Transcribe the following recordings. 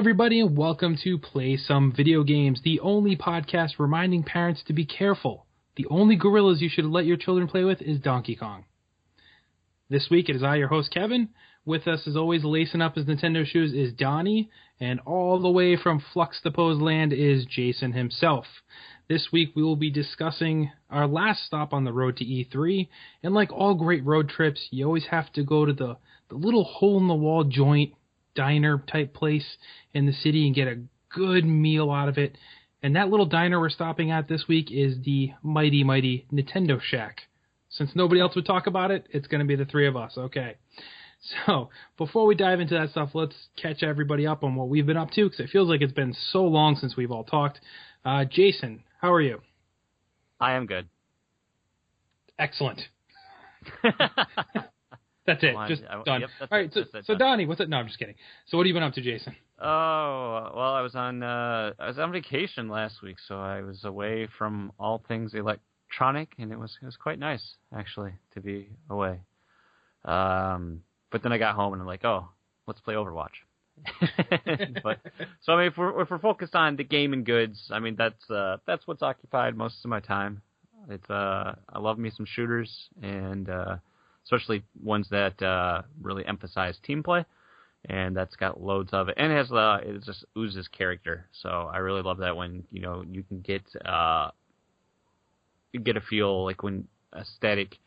everybody, and welcome to Play Some Video Games, the only podcast reminding parents to be careful. The only gorillas you should let your children play with is Donkey Kong. This week, it is I, your host, Kevin. With us, as always, lacing up his Nintendo shoes is Donnie, and all the way from Flux-the-Pose land is Jason himself. This week, we will be discussing our last stop on the road to E3, and like all great road trips, you always have to go to the little hole-in-the-wall joint, diner-type place in the city and get a good meal out of it. And that little diner we're stopping at this week is the mighty, mighty Nintendo Shack. Since nobody else would talk about it, it's going to be the three of us, okay? So, before we dive into that stuff, let's catch everybody up on what we've been up to, because it feels like it's been so long since we've all talked. Jason, how are you? I am good. Excellent. That's it. Just done. Yep, all right, so Donnie, what's it? No, I'm just kidding. So what have you been up to, Jason? Oh, well, I was on vacation last week, so I was away from all things electronic, and it was quite nice, actually, to be away. But then I got home and I'm like, oh, let's play Overwatch. So I mean, if we're focused on the gaming goods, I mean that's what's occupied most of my time. It's I love me some shooters, and especially ones that really emphasize team play, and that's got loads of it, and it just oozes character. So I really love that when you can get a feel like when a static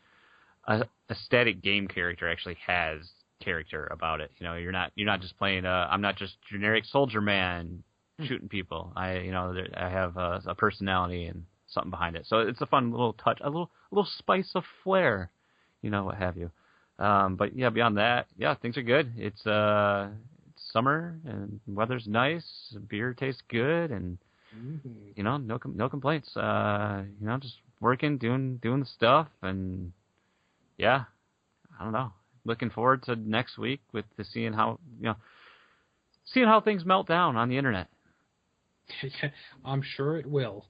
game character actually has character about it. You're not just playing I'm not just generic soldier man shooting people. I have a personality and something behind it. So it's a fun little touch, a little spice of flair, what have you. But yeah, beyond that, yeah, things are good. It's summer and weather's nice. Beer tastes good, and no complaints. Just working, doing the stuff, and yeah, I don't know. Looking forward to next week seeing how things melt down on the internet. I'm sure it will.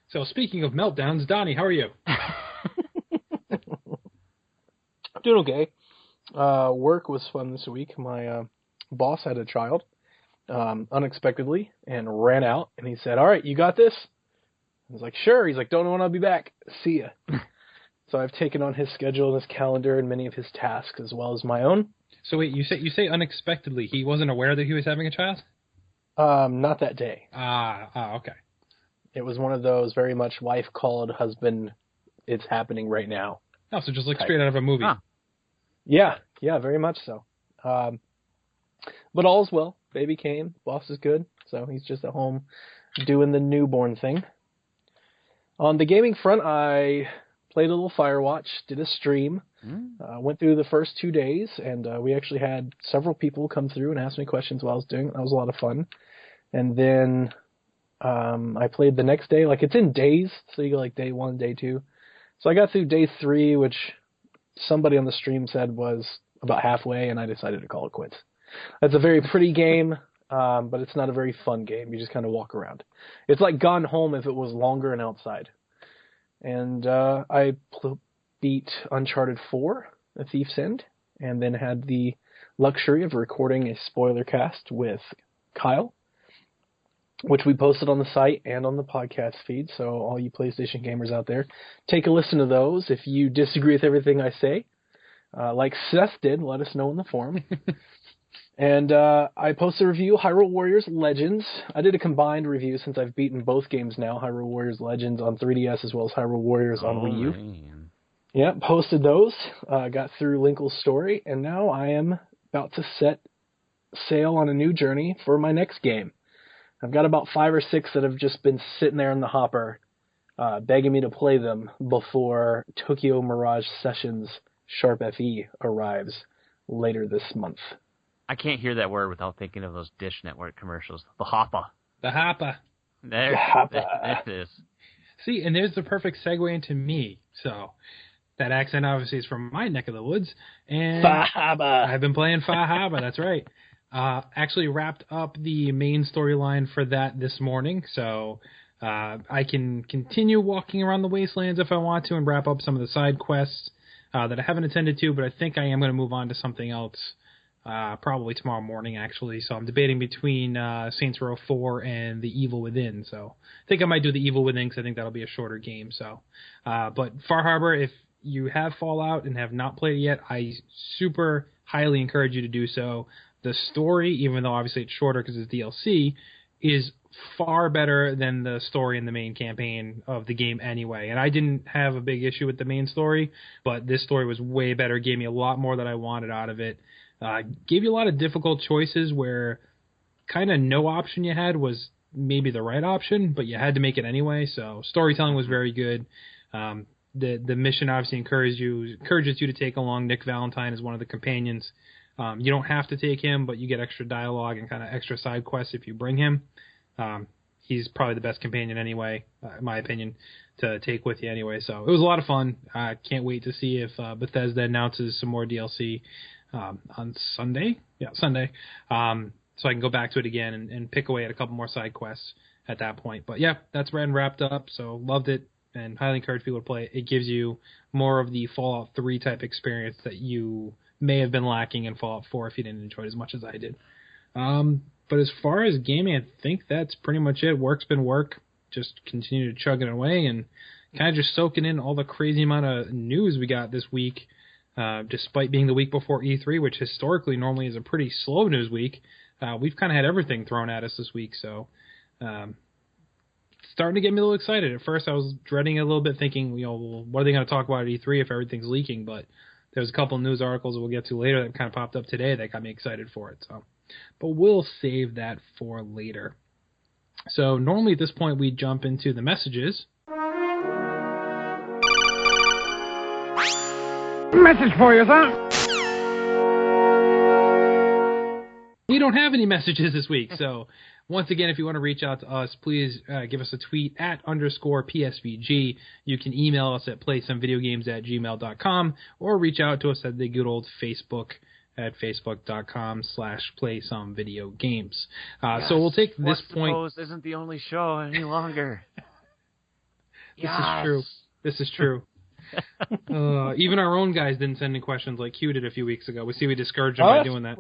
So speaking of meltdowns, Donnie, how are you? Doing okay. Work was fun this week. My boss had a child unexpectedly and ran out, and he said, "All right, you got this?" I was like, "Sure." He's like, "Don't know when I'll be back. See ya." So I've taken on his schedule and his calendar and many of his tasks as well as my own. So wait, you say unexpectedly. He wasn't aware that he was having a child? Not that day. Okay. It was one of those very much wife called, husband, it's happening right now. Oh, so just like straight out of a movie. Huh. Yeah, very much so. But all's well. Baby came. Boss is good. So he's just at home doing the newborn thing. On the gaming front, I played a little Firewatch, did a stream, went through the first 2 days, and we actually had several people come through and ask me questions while I was doing it. That was a lot of fun. And then I played the next day. Like, it's in days, so you go like day 1, day 2. So I got through day 3, which somebody on the stream said was about halfway, and I decided to call it quits. That's a very pretty game, but it's not a very fun game. You just kind of walk around. It's like Gone Home if it was longer and outside. And I beat Uncharted 4, A Thief's End, and then had the luxury of recording a spoiler cast with Kyle, which we posted on the site and on the podcast feed. So all you PlayStation gamers out there, take a listen to those. If you disagree with everything I say, like Seth did, let us know in the forum. And I posted a review, Hyrule Warriors Legends. I did a combined review since I've beaten both games now, Hyrule Warriors Legends on 3DS as well as Hyrule Warriors on Wii U. Man. Yeah, posted those, got through Linkle's story, and now I am about to set sail on a new journey for my next game. I've got about 5 or 6 that have just been sitting there in the hopper, begging me to play them before Tokyo Mirage Sessions Sharp FE arrives later this month. I can't hear that word without thinking of those Dish Network commercials. The Hoppa. The Hoppa. There it is. See, and there's the perfect segue into me. So that accent obviously is from my neck of the woods. And Fahaba. I've been playing Fahaba, that's right. Actually wrapped up the main storyline for that this morning. So I can continue walking around the wastelands if I want to and wrap up some of the side quests that I haven't attended to, but I think I am going to move on to something else probably tomorrow morning, actually. So I'm debating between Saints Row 4 and The Evil Within. So I think I might do The Evil Within because I think that'll be a shorter game. So, but Far Harbor, if you have Fallout and have not played it yet, I super highly encourage you to do so. The story, even though obviously it's shorter because it's DLC, is far better than the story in the main campaign of the game anyway. And I didn't have a big issue with the main story, but this story was way better, gave me a lot more that I wanted out of it. Gave you a lot of difficult choices where kind of no option you had was maybe the right option, but you had to make it anyway. So storytelling was very good. The mission obviously encourages you to take along Nick Valentine as one of the companions. You don't have to take him, but you get extra dialogue and kind of extra side quests if you bring him. He's probably the best companion anyway, in my opinion, to take with you anyway. So it was a lot of fun. I can't wait to see if Bethesda announces some more DLC on Sunday. Yeah, Sunday. So I can go back to it again and pick away at a couple more side quests at that point. But yeah, that's wrapped up. So loved it and highly encourage people to play it. It gives you more of the Fallout 3 type experience that you may have been lacking in Fallout 4 if you didn't enjoy it as much as I did. But as far as gaming, I think that's pretty much it. Work's been work. Just continue to chug it away and kind of just soaking in all the crazy amount of news we got this week, despite being the week before E3, which historically normally is a pretty slow news week. We've kind of had everything thrown at us this week, so starting to get me a little excited. At first, I was dreading it a little bit, thinking, well, what are they going to talk about at E3 if everything's leaking? But there's a couple of news articles that we'll get to later that kind of popped up today that got me excited for it. So, but we'll save that for later. So normally at this point we jump into the messages. Message for you, sir. We don't have any messages this week, so once again, if you want to reach out to us, please give us a tweet at @PSVG. You can email us at playsomevideogames@gmail.com or reach out to us at the good old Facebook at facebook.com/playsomevideogames. Yes, so we'll take this the point. Post isn't the only show any longer. This is true. Even our own guys didn't send any questions like Q did a few weeks ago. We see we discouraged them by doing that.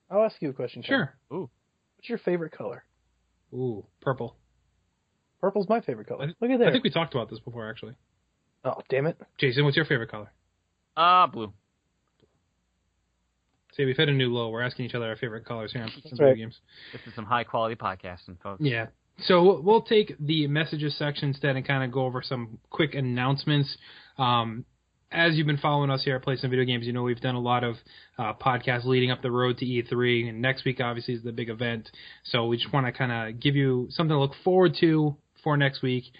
I'll ask you a question. Sure. Ooh. What's your favorite color? Ooh, purple. Purple's my favorite color. Look at that. I think we talked about this before, actually. Oh, damn it. Jason, what's your favorite color? Blue. See, we've hit a new low. We're asking each other our favorite colors here on some right. video games. This is some high-quality podcasting, folks. Yeah. So we'll take the messages section instead and kind of go over some quick announcements. As you've been following us here at Play Some Video Games, you know we've done a lot of podcasts leading up the road to E3, and next week obviously is the big event. So we just want to kind of give you something to look forward to for next week.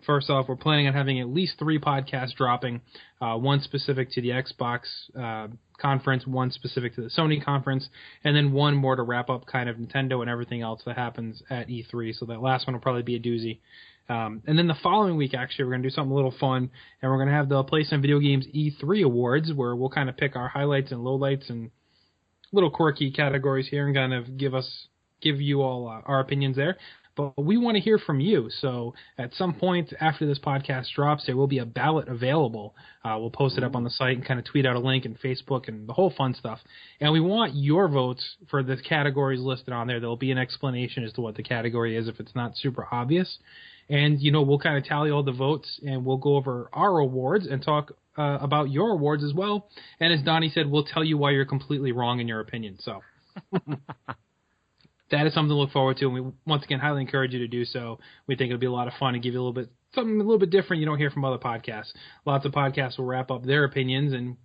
First off, we're planning on having at least 3 podcasts dropping, one specific to the Xbox conference, one specific to the Sony conference, and then one more to wrap up kind of Nintendo and everything else that happens at E3. So that last one will probably be a doozy. And then the following week, actually, we're going to do something a little fun, and we're going to have the Play Some Video Games E3 Awards, where we'll kind of pick our highlights and lowlights and little quirky categories here and kind of give you all our opinions there. But we want to hear from you. So at some point after this podcast drops, there will be a ballot available. We'll post it up on the site and kind of tweet out a link in Facebook and the whole fun stuff. And we want your votes for the categories listed on there. There'll be an explanation as to what the category is if it's not super obvious. And, we'll kind of tally all the votes, and we'll go over our awards and talk about your awards as well. And as Donnie said, we'll tell you why you're completely wrong in your opinion. So that is something to look forward to, and we once again highly encourage you to do so. We think it'll be a lot of fun and give you something a little bit different you don't hear from other podcasts. Lots of podcasts will wrap up their opinions, and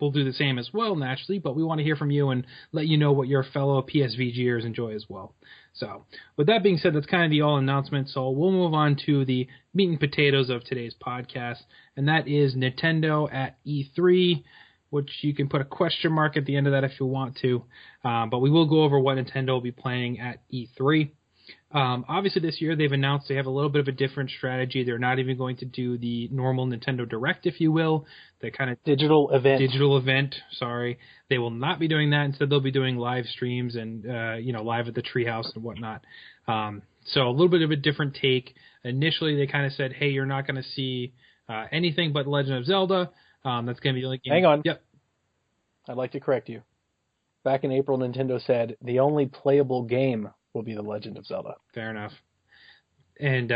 we'll do the same as well, naturally, but we want to hear from you and let you know what your fellow PSVGers enjoy as well. So, with that being said, that's kind of the all announcement, so we'll move on to the meat and potatoes of today's podcast, and that is Nintendo at E3, which you can put a question mark at the end of that if you want to, but we will go over what Nintendo will be playing at E3. Obviously this year they've announced they have a little bit of a different strategy. They're not even going to do the normal Nintendo Direct, if you will. The kind of digital event. Sorry. They will not be doing that. Instead they'll be doing live streams and, live at the treehouse and whatnot. So a little bit of a different take. Initially they kind of said, hey, you're not going to see anything but Legend of Zelda. That's going to be like... Hang on. Yep. I'd like to correct you. back in April, Nintendo said the only playable game will be The Legend of Zelda. Fair enough. And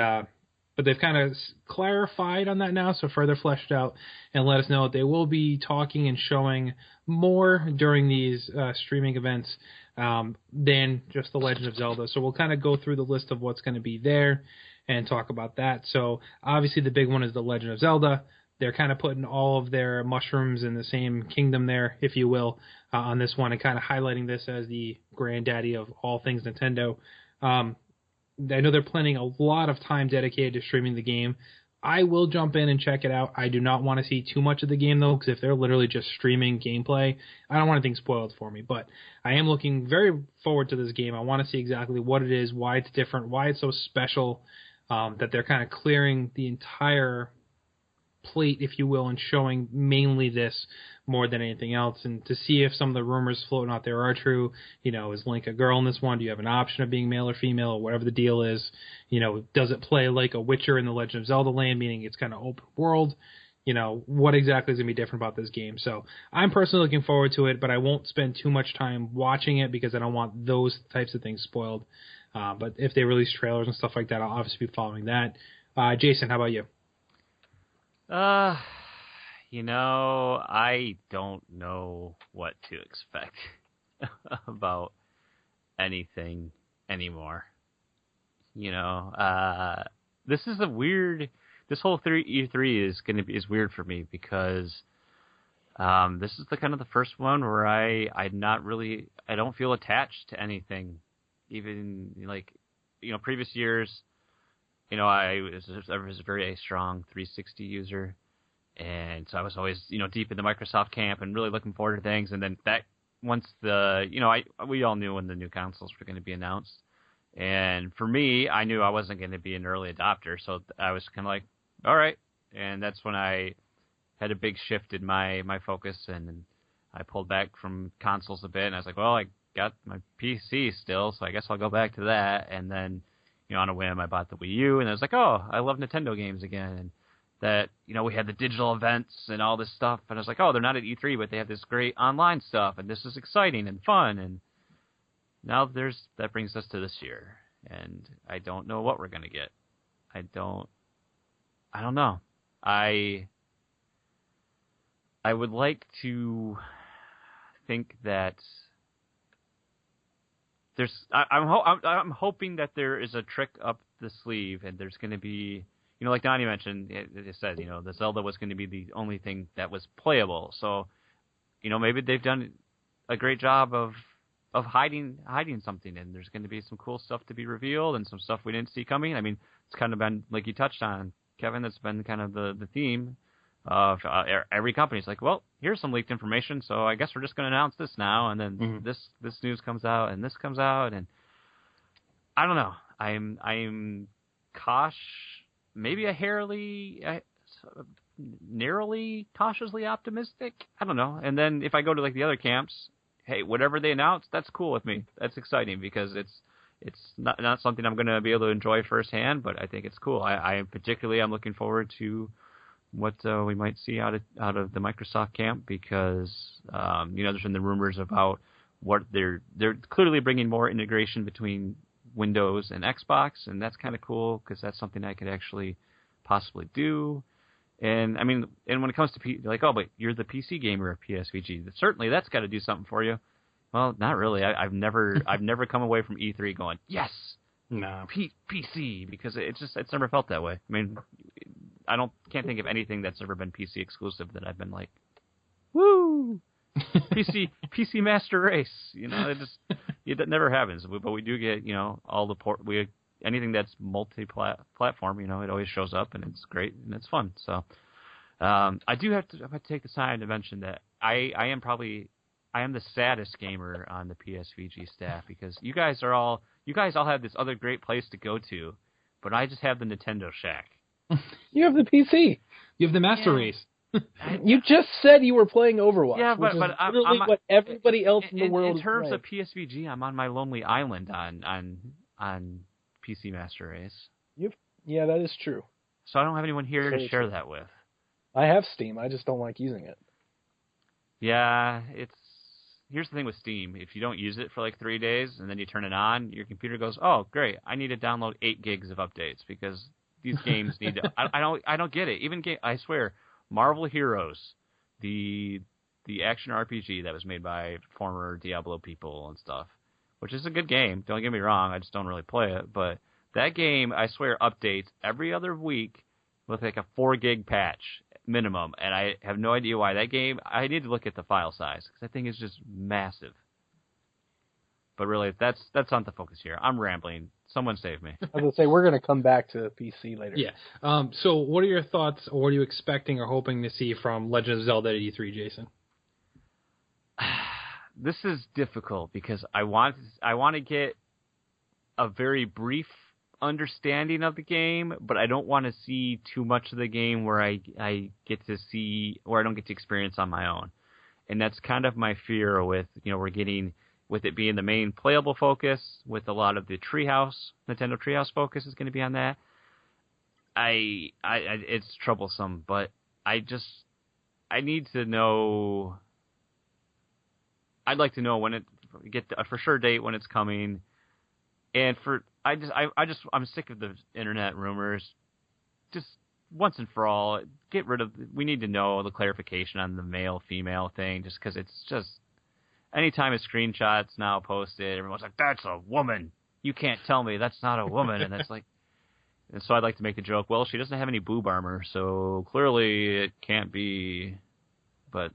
but they've kind of clarified on that now, so further fleshed out, and let us know that they will be talking and showing more during these streaming events than just The Legend of Zelda. So we'll kind of go through the list of what's going to be there and talk about that. So obviously the big one is The Legend of Zelda. They're kind of putting all of their mushrooms in the same kingdom there, if you will, on this one, and kind of highlighting this as the granddaddy of all things Nintendo. I know they're planning a lot of time dedicated to streaming the game. I will jump in and check it out. I do not want to see too much of the game, though, because if they're literally just streaming gameplay, I don't want anything spoiled for me. But I am looking very forward to this game. I want to see exactly what it is, why it's different, why it's so special, that they're kind of clearing the entire plate, if you will, and showing mainly this more than anything else, and to see if some of the rumors floating out there are true. You know, is Link a girl in this one? Do you have an option of being male or female, or whatever the deal is? You know, does it play like a Witcher in the Legend of Zelda land, meaning it's kind of open world? You know, what exactly is going to be different about this game? So I'm personally looking forward to it, but I won't spend too much time watching it because I don't want those types of things spoiled. But if they release trailers and stuff like that, I'll obviously be following that. Jason, how about you? You know, I don't know what to expect about anything anymore. You know, this is a weird. This whole E3 is weird for me because this is the kind of the first one where I don't feel attached to anything. Even like, you know, previous years, you know, I was a very strong 360 user. And so I was always, you know, deep in the Microsoft camp and really looking forward to things. And then once we all knew when the new consoles were going to be announced. And for me, I knew I wasn't going to be an early adopter. So I was kind of like, all right. And that's when I had a big shift in my focus. And I pulled back from consoles a bit. And I was like, well, I got my PC still, so I guess I'll go back to that. And then, you know, on a whim, I bought the Wii U. And I was like, oh, I love Nintendo games again. And that, you know, we had the digital events and all this stuff, and I was like, oh, they're not at E3, but they have this great online stuff, and this is exciting and fun, and now that brings us to this year, and I don't know what we're going to get. I don't know. I would like to think that I'm hoping that there is a trick up the sleeve, and there's going to be, you know, like Donnie mentioned, it said, you know, the Zelda was going to be the only thing that was playable. So, you know, maybe they've done a great job of hiding something, and there's going to be some cool stuff to be revealed and some stuff we didn't see coming. I mean, it's kind of been, like you touched on, Kevin, that's been kind of the theme of every company. It's like, well, here's some leaked information, so I guess we're just going to announce this now, and then this news comes out, and this comes out, and I don't know. I'm maybe narrowly, cautiously optimistic. I don't know. And then if I go to like the other camps, hey, whatever they announce, that's cool with me. That's exciting because it's not something I'm going to be able to enjoy firsthand, but I think it's cool. I'm looking forward to what we might see out of the Microsoft camp because you know, there's been the rumors about what they're clearly bringing more integration between Windows and Xbox, and that's kind of cool because that's something I could actually possibly do. And I mean, and when it comes to like, oh, but you're the PC gamer of PSVG, certainly that's got to do something for you. Well, not really. I've never come away from E3 going, yes, no PC, because it's never felt that way. I mean, can't think of anything that's ever been PC exclusive that I've been like, woo. PC Master Race, you know, that never happens. But we do get, you know, all the anything that's multi-platform, you know, it always shows up and it's great and it's fun. So I do have to take the time to mention that I am the saddest gamer on the PSVG staff because you guys all have this other great place to go to, but I just have the Nintendo Shack. You have the PC. You have the Master Race. You just said you were playing Overwatch. Yeah, but literally what everybody else in the world in terms is of PSVG, I'm on my lonely island on PC Master Race. Yeah, that is true. So I don't have anyone here to share that with. I have Steam. I just don't like using it. Yeah, here's the thing with Steam. If you don't use it for like 3 days and then you turn it on, your computer goes, oh, great, I need to download 8 gigs of updates because these games need to... I don't get it. Even I swear, Marvel Heroes, the action RPG that was made by former Diablo people and stuff, which is a good game. Don't get me wrong. I just don't really play it. But that game, I swear, updates every other week with like a 4 gig patch minimum. And I have no idea why that game... I need to look at the file size because that thing is just massive. But really, that's not the focus here. I'm rambling. Someone save me. I was going to say, we're going to come back to PC later. Yeah. So what are your thoughts, or what are you expecting or hoping to see from Legend of Zelda at E3, Jason? This is difficult because I want to get a very brief understanding of the game, but I don't want to see too much of the game where I get to see, or I don't get to experience on my own. And that's kind of my fear with, we're getting, with it being the main playable focus, with a lot of the Nintendo Treehouse focus is going to be on that. It's troublesome, but I need to know. I'd like to know when get a for sure date when it's coming, and I'm sick of the internet rumors. Just once and for all, get rid of. We need to know the clarification on the male female thing, just because it's just anytime a screenshot's now posted, everyone's like, "That's a woman. You can't tell me that's not a woman," and it's like. And so I'd like to make the joke, well, she doesn't have any boob armor, so clearly it can't be. But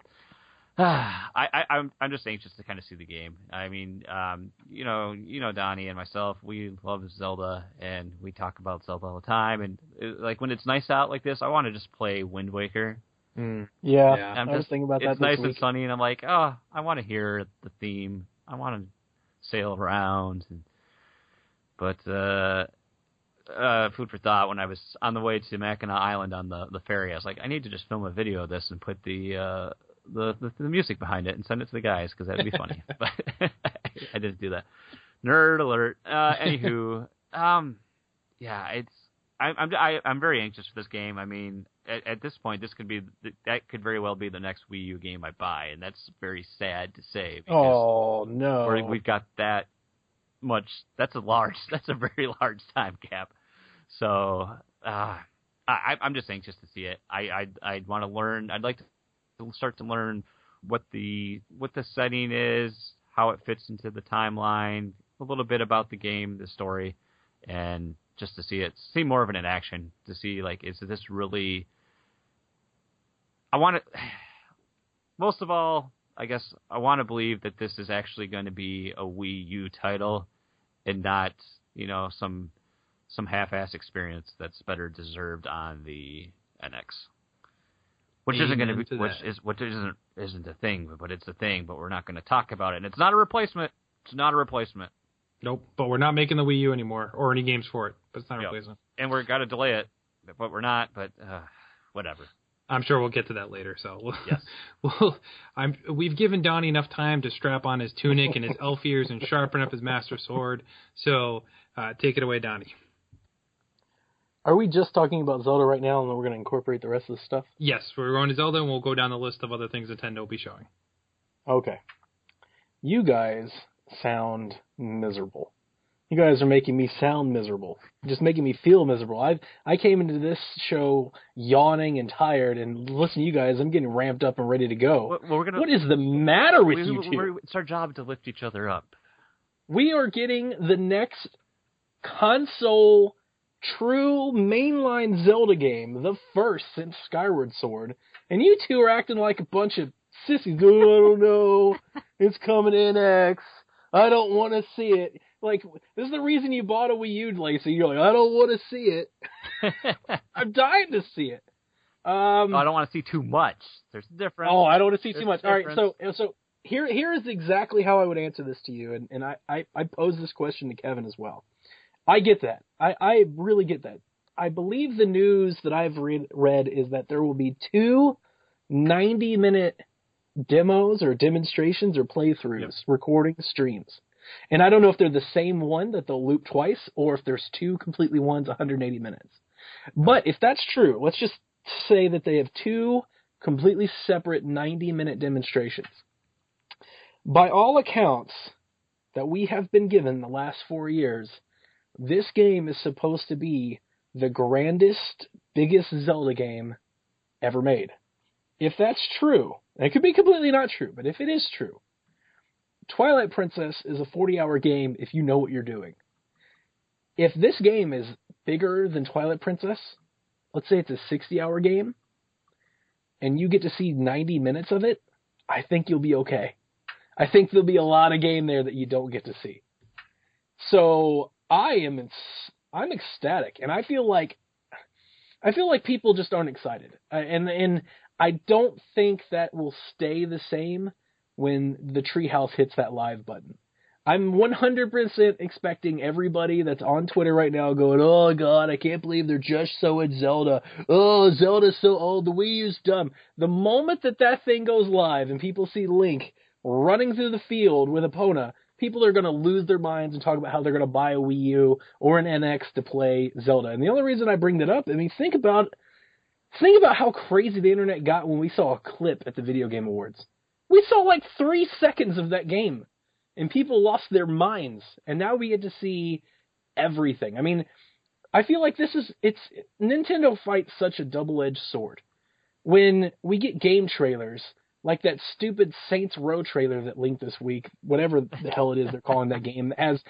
I'm just anxious to kind of see the game. I mean, Donnie and myself, we love Zelda, and we talk about Zelda all the time. And like when it's nice out like this, I want to just play Wind Waker. Yeah, I was thinking about that. It's nice and sunny, and I'm like, oh, I want to hear the theme. I want to sail around. But food for thought, when I was on the way to Mackinac Island on the ferry, I was like, I need to just film a video of this and put the music behind it and send it to the guys because that'd be funny. But I didn't do that. Nerd alert. Anywho, yeah, I'm very anxious for this game. I mean, at this point, that could very well be the next Wii U game I buy, and that's very sad to say. Oh no, we've got that much. That's a very large time gap. So I'm just anxious to see it. I'd want to learn. I'd like to start to learn what the setting is, how it fits into the timeline, a little bit about the game, the story, and just to see more of it in action, to see, like, is this really... most of all, I guess I want to believe that this is actually going to be a Wii U title and not, some half-ass experience that's better deserved on the NX. Which isn't going to be, isn't a thing, but it's a thing. But we're not going to talk about it. And it's not a replacement. It's not a replacement. Nope. But we're not making the Wii U anymore, or any games for it. But it's not a replacement. And we're got to delay it, but we're not. But whatever. I'm sure we'll get to that later. So yes. We've given Donnie enough time to strap on his tunic and his elf ears and sharpen up his master sword. So take it away, Donnie. Are we just talking about Zelda right now, and then we're going to incorporate the rest of the stuff? Yes, we're going to Zelda, and we'll go down the list of other things Nintendo will be showing. Okay. You guys sound miserable. You guys are making me sound miserable. Just making me feel miserable. I came into this show yawning and tired, and listen to you guys, I'm getting ramped up and ready to go. What is the matter with you two? It's our job to lift each other up. We are getting the next console... true mainline Zelda game, the first since Skyward Sword, and you two are acting like a bunch of sissies. Oh, I don't know. It's coming in X. I don't want to see it. Like, this is the reason you bought a Wii U, Lacey. You're like, I don't want to see it. I'm dying to see it. I don't want to see too much. There's a difference. Oh, I don't want to see too much. All right, so here is exactly how I would answer this to you, and I pose this question to Kevin as well. I get that. I really get that. I believe the news that I've read is that there will be 2 90-minute demos or demonstrations or playthroughs, recording streams. And I don't know if they're the same one that they'll loop twice or if there's 2 completely ones 180 minutes. But if that's true, let's just say that they have 2 completely separate 90-minute demonstrations. By all accounts that we have been given the last 4 years, this game is supposed to be the grandest, biggest Zelda game ever made. If that's true, and it could be completely not true, but if it is true, Twilight Princess is a 40-hour game if you know what you're doing. If this game is bigger than Twilight Princess, let's say it's a 60-hour game, and you get to see 90 minutes of it, I think you'll be okay. I think there'll be a lot of game there that you don't get to see. So I'm ecstatic, and I feel like people just aren't excited, and I don't think that will stay the same when the Treehouse hits that live button. I'm 100% expecting everybody that's on Twitter right now going, oh God, I can't believe they're just showing Zelda. Oh, Zelda's so old. The Wii U's dumb. The moment that thing goes live and people see Link running through the field with Epona, people are going to lose their minds and talk about how they're going to buy a Wii U or an NX to play Zelda. And the only reason I bring that up, I mean, think about how crazy the internet got when we saw a clip at the Video Game Awards. We saw like 3 seconds of that game, and people lost their minds. And now we get to see everything. I mean, I feel like Nintendo fights such a double-edged sword. When we get game trailers, like that stupid Saints Row trailer that linked this week, whatever the hell it is they're calling that game, that has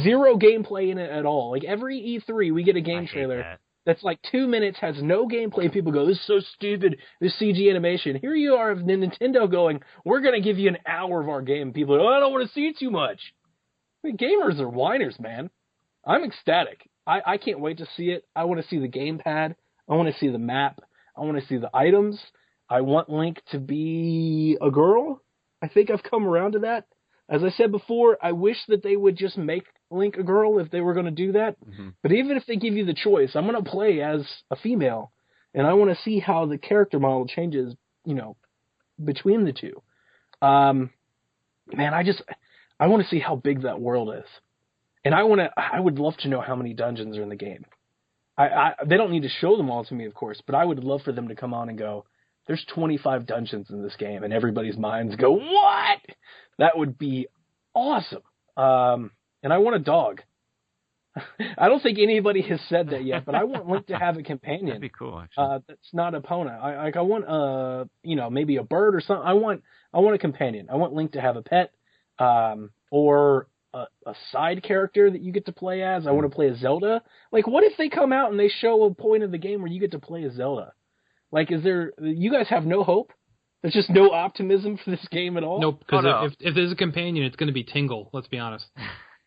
zero gameplay in it at all. Like every E3, we get a game trailer that's like 2 minutes, has no gameplay. People go, this is so stupid, this CG animation. Here you are of Nintendo going, we're going to give you an hour of our game. People are, oh, I don't want to see too much. I mean, gamers are whiners, man. I'm ecstatic. I can't wait to see it. I want to see the gamepad. I want to see the map. I want to see the items. I want Link to be a girl. I think I've come around to that. As I said before, I wish that they would just make Link a girl if they were going to do that. Mm-hmm. But even if they give you the choice, I'm going to play as a female. And I want to see how the character model changes, between the two. Man, I want to see how big that world is. And I would love to know how many dungeons are in the game. They don't need to show them all to me, of course, but I would love for them to come on and go, there's 25 dungeons in this game, and everybody's minds go, what? That would be awesome. And I want a dog. I don't think anybody has said that yet, but I want Link to have a companion. That'd be cool, actually. That's not Epona. I want maybe a bird or something. I want a companion. I want Link to have a pet, or a side character that you get to play as. I want to play as Zelda. Like, what if they come out and they show a point of the game where you get to play as Zelda? Like, you guys have no hope? There's just no optimism for this game at all? Nope, because if there's a companion, it's going to be Tingle, let's be honest.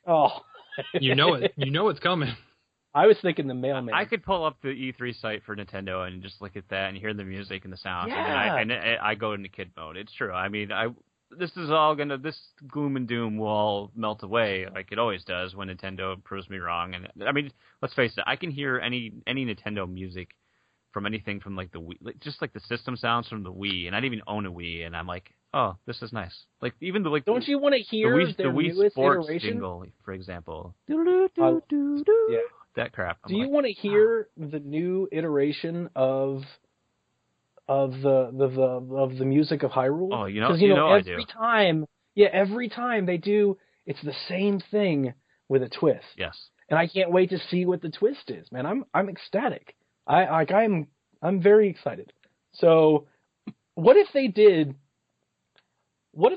Oh. You know it. You know it's coming. I was thinking the mailman. I could pull up the E3 site for Nintendo and just look at that and hear the music and the sounds. Yeah. And then I go into kid mode. It's true. I mean, this gloom and doom will all melt away like it always does when Nintendo proves me wrong. And I mean, let's face it, I can hear any Nintendo music from anything from like the Wii, just like the system sounds from the Wii, and I didn't even own a Wii, and I'm like, oh, this is nice. Like even the like. Don't you want to hear the Wii Sports jingle, for example? Yeah, that crap. Do you want to hear the new iteration of the music of Hyrule? Oh, every time they do, it's the same thing with a twist. Yes. And I can't wait to see what the twist is, man. I'm ecstatic. I'm very excited. So, what if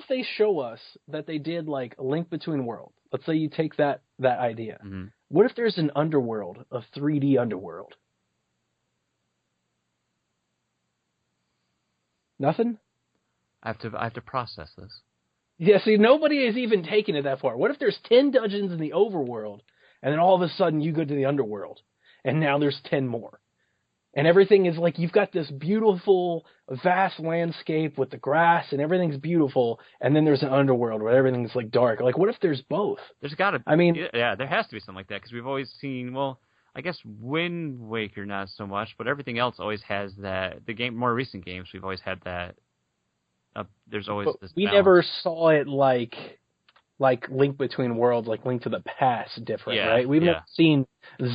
they show us that they did like a Link Between Worlds? Let's say you take that idea. Mm-hmm. What if there's an underworld, a 3D underworld? Nothing? I have to process this. Yeah, see, nobody has even taken it that far. What if there's 10 dungeons in the overworld, and then all of a sudden you go to the underworld, and now there's 10 more? And everything is like, you've got this beautiful, vast landscape with the grass, and everything's beautiful, and then there's an underworld where everything's like dark. Like, what if there's both? There's got to be. I mean, yeah, there has to be something like that, because we've always seen, well, I guess Wind Waker not so much, but everything else always has that. More recent games, we've always had that. There's always this we balance. Never saw it like Link Between Worlds, like Link to the Past different, right? We've never seen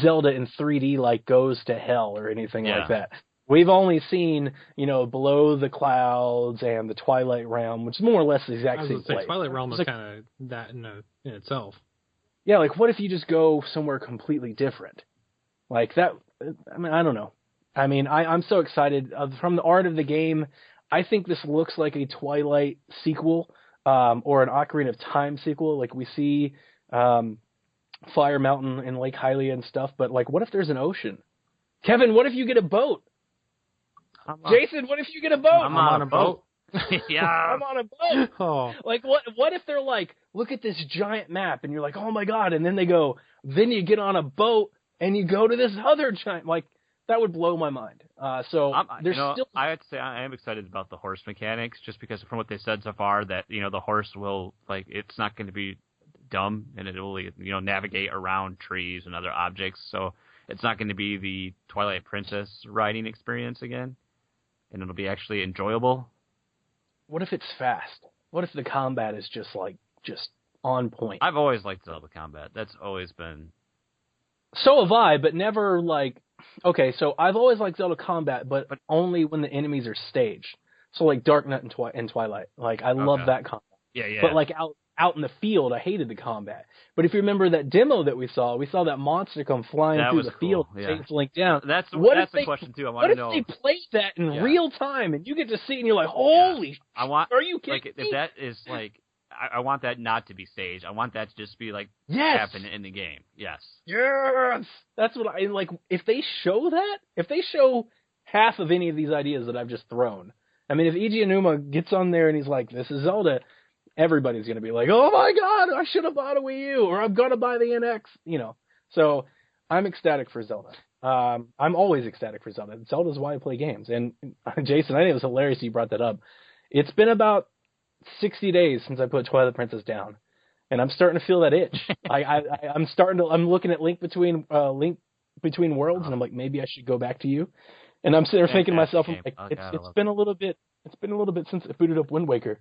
Zelda in 3D like Goes to Hell or anything like that. We've only seen, Below the Clouds and the Twilight Realm, which is more or less the exact same place. Twilight Realm is kind of that in itself. Yeah, like, what if you just go somewhere completely different? Like, that, I don't know. I'm so excited. From the art of the game, I think this looks like a Twilight sequel, or an Ocarina of Time sequel. Like, we see Fire Mountain and Lake Hylia and stuff, but, like, what if there's an ocean? Kevin, what if you get a boat? Jason, what if you get a boat? I'm on a boat. Yeah. I'm on a boat. Oh. Like, what if they're like, look at this giant map, and you're like, oh my god, and then they go, then you get on a boat, and you go to this other giant, like, that would blow my mind. There's still... I would say I am excited about the horse mechanics, just because from what they said so far, that, the horse will, like, it's not going to be dumb, and it will, navigate around trees and other objects, so it's not going to be the Twilight Princess riding experience again, and it'll be actually enjoyable. What if it's fast? What if the combat is just on point? I've always liked Zelda combat. That's always been... So have I, but never, like... Okay, so I've always liked Zelda combat, but only when the enemies are staged. So, like, Dark Knight and Twilight. Like, I love that combat. Yeah. But, like, out in the field, I hated the combat. But if you remember that demo that we saw that monster come flying through the field and chase Link down. That's the question, too. I want to know. What if they played that in real time, and you get to see it, and you're like, holy are you kidding me? If that is, like... I want that not to be staged. I want that to just be, like, happen in the game. Yes. Yes! That's what I, like, if they show half of any of these ideas that I've just thrown, I mean, if Eiji Aonuma gets on there and he's like, this is Zelda, everybody's going to be like, oh my god, I should have bought a Wii U, or I'm going to buy the NX, So, I'm ecstatic for Zelda. I'm always ecstatic for Zelda. Zelda's why I play games. And, Jason, I think it was hilarious you brought that up. It's been about 60 days since I put Twilight Princess down, and I'm starting to feel that itch. I'm looking at Link Between Worlds, and I'm like, maybe I should go back to you. And I'm sitting there thinking to myself, it's been a little bit since I booted up Wind Waker.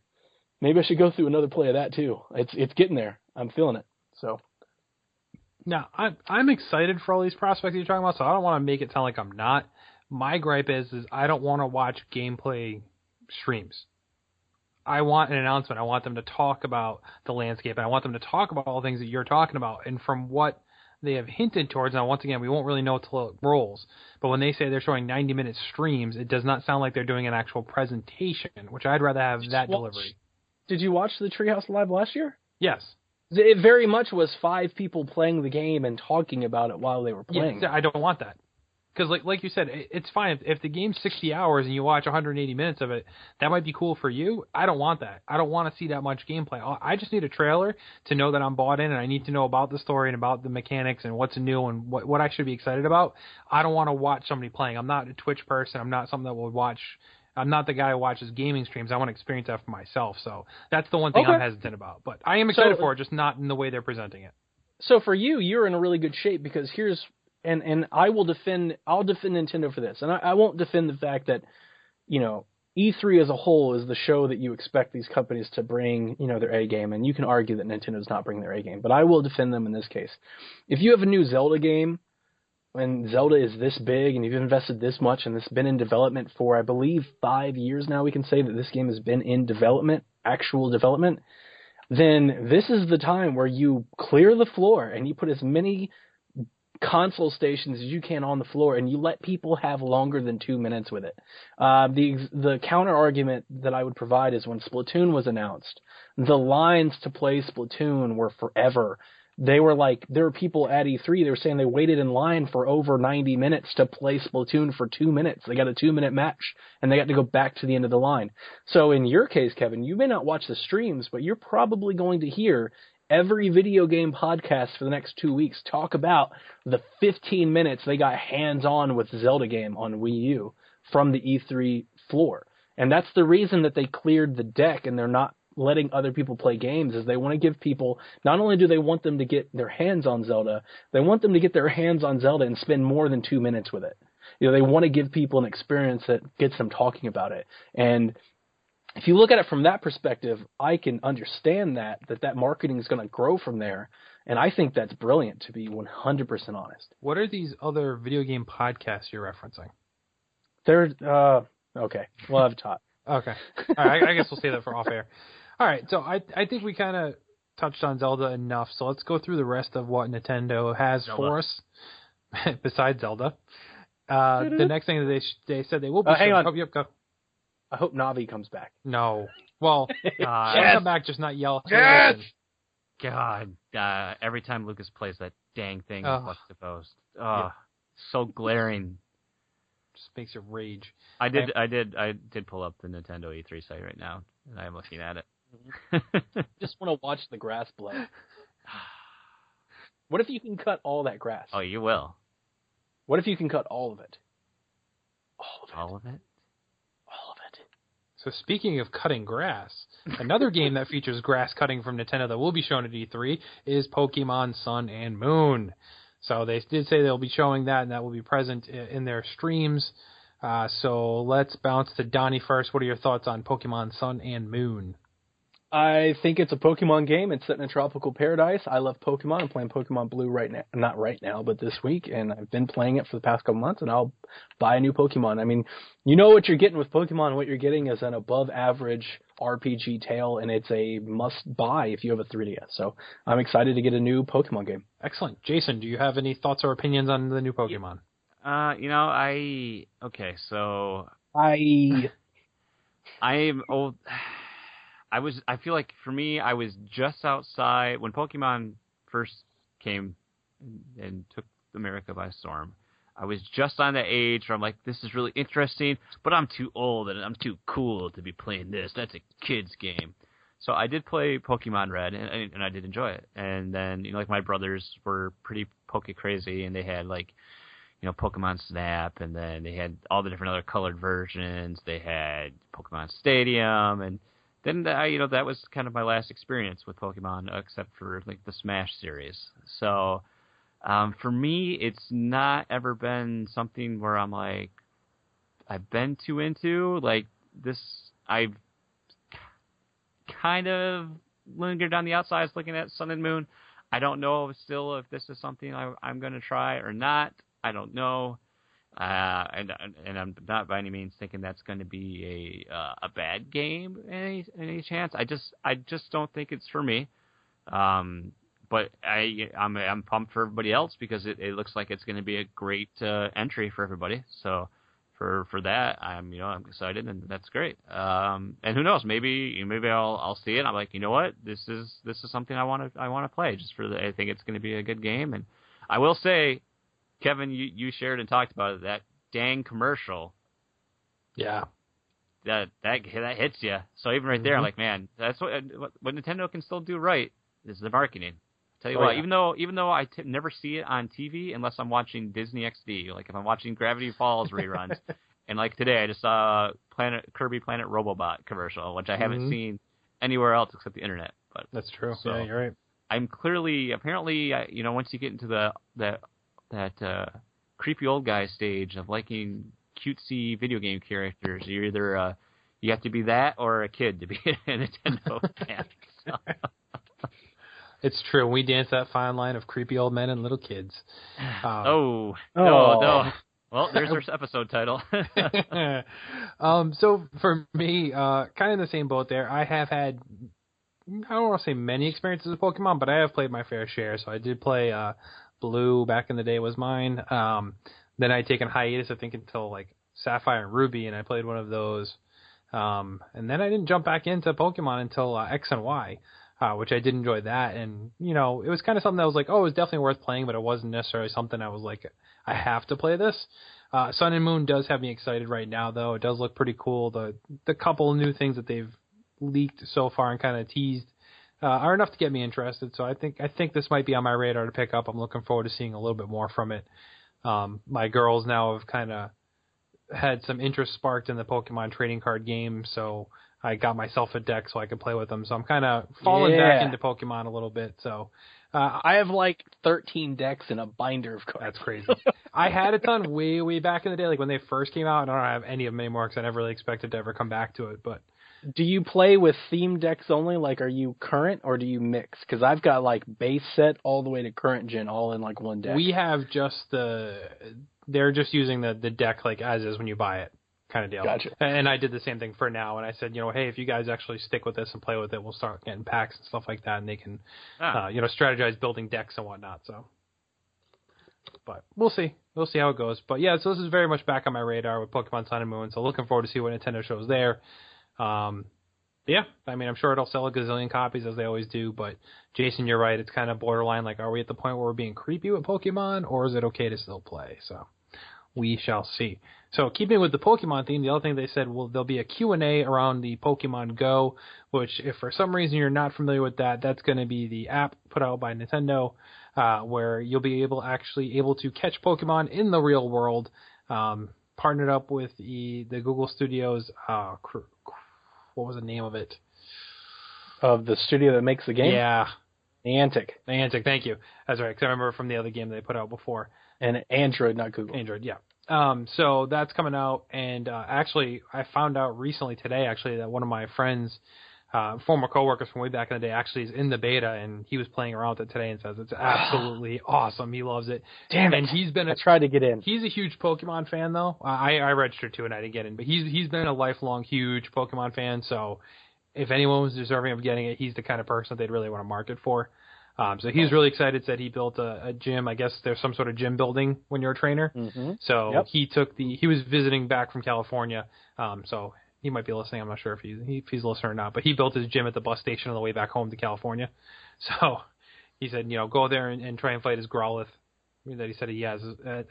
Maybe I should go through another play of that too. It's getting there. I'm feeling it. So now I'm excited for all these prospects you're talking about. So I don't want to make it sound like I'm not. My gripe is I don't want to watch gameplay streams. I want an announcement. I want them to talk about the landscape, and I want them to talk about all the things that you're talking about. And from what they have hinted towards, now once again, we won't really know until it rolls, but when they say they're showing 90-minute streams, it does not sound like they're doing an actual presentation, which I'd rather have delivery. Did you watch the Treehouse Live last year? Yes. It very much was 5 people playing the game and talking about it while they were playing. Yeah, I don't want that. Because, like you said, it's fine. If the game's 60 hours and you watch 180 minutes of it, that might be cool for you. I don't want that. I don't want to see that much gameplay. I just need a trailer to know that I'm bought in, and I need to know about the story and about the mechanics and what's new and what I should be excited about. I don't want to watch somebody playing. I'm not a Twitch person. I'm not something that will watch. I'm not the guy who watches gaming streams. I want to experience that for myself. So that's the one thing I'm hesitant about. But I am excited for it, just not in the way they're presenting it. So for you're in a really good shape because here's... And I'll defend Nintendo for this. And I won't defend the fact that, E3 as a whole is the show that you expect these companies to bring, their A game. And you can argue that Nintendo's not bringing their A game. But I will defend them in this case. If you have a new Zelda game, and Zelda is this big, and you've invested this much, and it's been in development for, I believe, 5 years now, we can say that this game has been in development, actual development, then this is the time where you clear the floor, and you put as many console stations as you can on the floor, and you let people have longer than 2 minutes with it. The counter argument that I would provide is when Splatoon was announced, the lines to play Splatoon were forever. There were people at E3, they were saying they waited in line for over 90 minutes to play Splatoon for 2 minutes. They got a 2-minute match, and they got to go back to the end of the line. So in your case, Kevin, you may not watch the streams, but you're probably going to hear every video game podcast for the next 2 weeks talk about the 15 minutes they got hands-on with Zelda game on Wii U from the E3 floor. And that's the reason that they cleared the deck and they're not letting other people play games, is they want to give people, not only do they want them to get their hands on Zelda, they want them to get their hands on Zelda and spend more than 2 minutes with it. They want to give people an experience that gets them talking about it. And if you look at it from that perspective, I can understand that marketing is going to grow from there. And I think that's brilliant, to be 100% honest. What are these other video game podcasts you're referencing? Okay. We'll have Todd. Okay. All right, I guess we'll say that for off air. All right, so I think we kind of touched on Zelda enough, so let's go through the rest of what Nintendo has for us, besides Zelda. The next thing that they said they will be hang on. Oh, yep, go. I hope Navi comes back. No. Well, Yes. come back, just not yell. Yes! God, every time Lucas plays that dang thing, Oh. what's the post? Oh, so glaring. Just makes you rage. I did pull up the Nintendo E3 site right now, and I'm looking at it. Just want to watch the grass blow. What if you can cut all that grass? Oh, you will. What if you can cut all of it? All of it? All of it. So speaking of cutting grass, another game that features grass cutting from Nintendo that will be shown at E3 is Pokemon Sun and Moon. So they did say they'll be showing that, and that will be present in their streams. So let's bounce to Donnie first. What are your thoughts on Pokemon Sun and Moon? I think it's a Pokemon game. It's set in a tropical paradise. I love Pokemon. I'm playing Pokemon Blue right now. Not right now, but this week. And I've been playing it for the past couple months, and I'll buy a new Pokemon. I mean, you know what you're getting with Pokemon. What you're getting is an above-average RPG tale, and it's a must-buy if you have a 3DS. So I'm excited to get a new Pokemon game. Excellent. Jason, do you have any thoughts or opinions on the new Pokemon? I'm old. I feel like for me, I was just outside when Pokemon first came and took America by storm. I was just on that age where I'm like, this is really interesting, but I'm too old and I'm too cool to be playing this. That's a kid's game. So I did play Pokemon Red, and I did enjoy it. And then, like my brothers were pretty Poke crazy, and they had Pokemon Snap, and then they had all the different other colored versions. They had Pokemon Stadium, and then that was kind of my last experience with Pokemon, except for the Smash series. So for me, it's not ever been something where I'm like I've been too into this. I've kind of lingered on the outsides looking at Sun and Moon. I don't know still if this is something I'm going to try or not. I don't know. And I'm not by any means thinking that's going to be a bad game any chance. I just don't think it's for me. But I'm pumped for everybody else because it looks like it's going to be a great entry for everybody. So for that, I'm excited, and that's great. And who knows, maybe I'll see it. I'm like, you know what, this is something I want to play just I think it's going to be a good game. And I will say, Kevin, you shared and talked about it, that dang commercial. Yeah. That hits you. So even right there, I'm like, man, that's what Nintendo can still do right is the marketing. Tell you what, yeah. even though I never see it on TV unless I'm watching Disney XD, like if I'm watching Gravity Falls reruns, and like today I just saw Kirby Planet Robobot commercial, which I haven't seen anywhere else except the internet. But that's true. So yeah, you're right. I'm apparently, once you get into that creepy old guy stage of liking cutesy video game characters, you're either you have to be that or a kid to be a Nintendo fan. So. It's true. We dance that fine line of creepy old men and little kids. No. Well, there's our episode title. So for me, kind of in the same boat there. I have had, I don't want to say many experiences with Pokemon, but I have played my fair share. So I did play Blue back in the day was mine. Then I'd taken hiatus, I think, until Sapphire and Ruby, and I played one of those. And then I didn't jump back into Pokemon until X and Y. Which I did enjoy that, and it was kind of something that was like, oh, it was definitely worth playing, but it wasn't necessarily something I was like, I have to play this. Sun and Moon does have me excited right now, though. It does look pretty cool. The couple of new things that they've leaked so far and kind of teased are enough to get me interested. So I think this might be on my radar to pick up. I'm looking forward to seeing a little bit more from it. My girls now have kind of had some interest sparked in the Pokemon trading card game, so I got myself a deck so I could play with them. So I'm kind of falling back into Pokemon a little bit. So I have 13 decks in a binder of cards. That's crazy. I had a ton way back in the day, when they first came out. I don't have any of them anymore because I never really expected to ever come back to it. But do you play with theme decks only? Are you current or do you mix? Because I've got base set all the way to current gen all in one deck. We have just the they're just using the deck like as is when you buy it, kind of deal. Gotcha. And I did the same thing for now, and I said, hey, if you guys actually stick with this and play with it, we'll start getting packs and stuff like that, and they can, strategize building decks and whatnot. So, but we'll see how it goes. But yeah, so this is very much back on my radar with Pokemon Sun and Moon. So looking forward to see what Nintendo shows there. Yeah, I mean, I'm sure it'll sell a gazillion copies as they always do, but Jason, you're right. It's kind of borderline. Like, are we at the point where we're being creepy with Pokemon, or is it okay to still play? So we shall see. So keeping with the Pokemon theme, the other thing they said, there'll be a Q&A around the Pokemon Go, which if for some reason you're not familiar with that, that's going to be the app put out by Nintendo, where you'll be able to catch Pokemon in the real world, partnered up with the Google Studios, what was the name of it? Of the studio that makes the game? Yeah. Niantic. Niantic, thank you. That's right, because I remember from the other game they put out before. And Android, not Google. Android, yeah. So that's coming out, and actually, I found out recently today, that one of my friends, former coworkers from way back in the day, actually is in the beta, and he was playing around with it today and says it's absolutely awesome. He loves it. Damn it! And I tried to get in. He's a huge Pokemon fan, though. I registered too, and I didn't get in, but he's been a lifelong huge Pokemon fan. So if anyone was deserving of getting it, he's the kind of person they'd really want to market for. So he's really excited. Said he built a gym. I guess there's some sort of gym building when you're a trainer. Mm-hmm. So he was visiting back from California. So he might be listening. I'm not sure if he's listening or not. But he built his gym at the bus station on the way back home to California. So he said, go there and try and fight his Growlithe that he said he has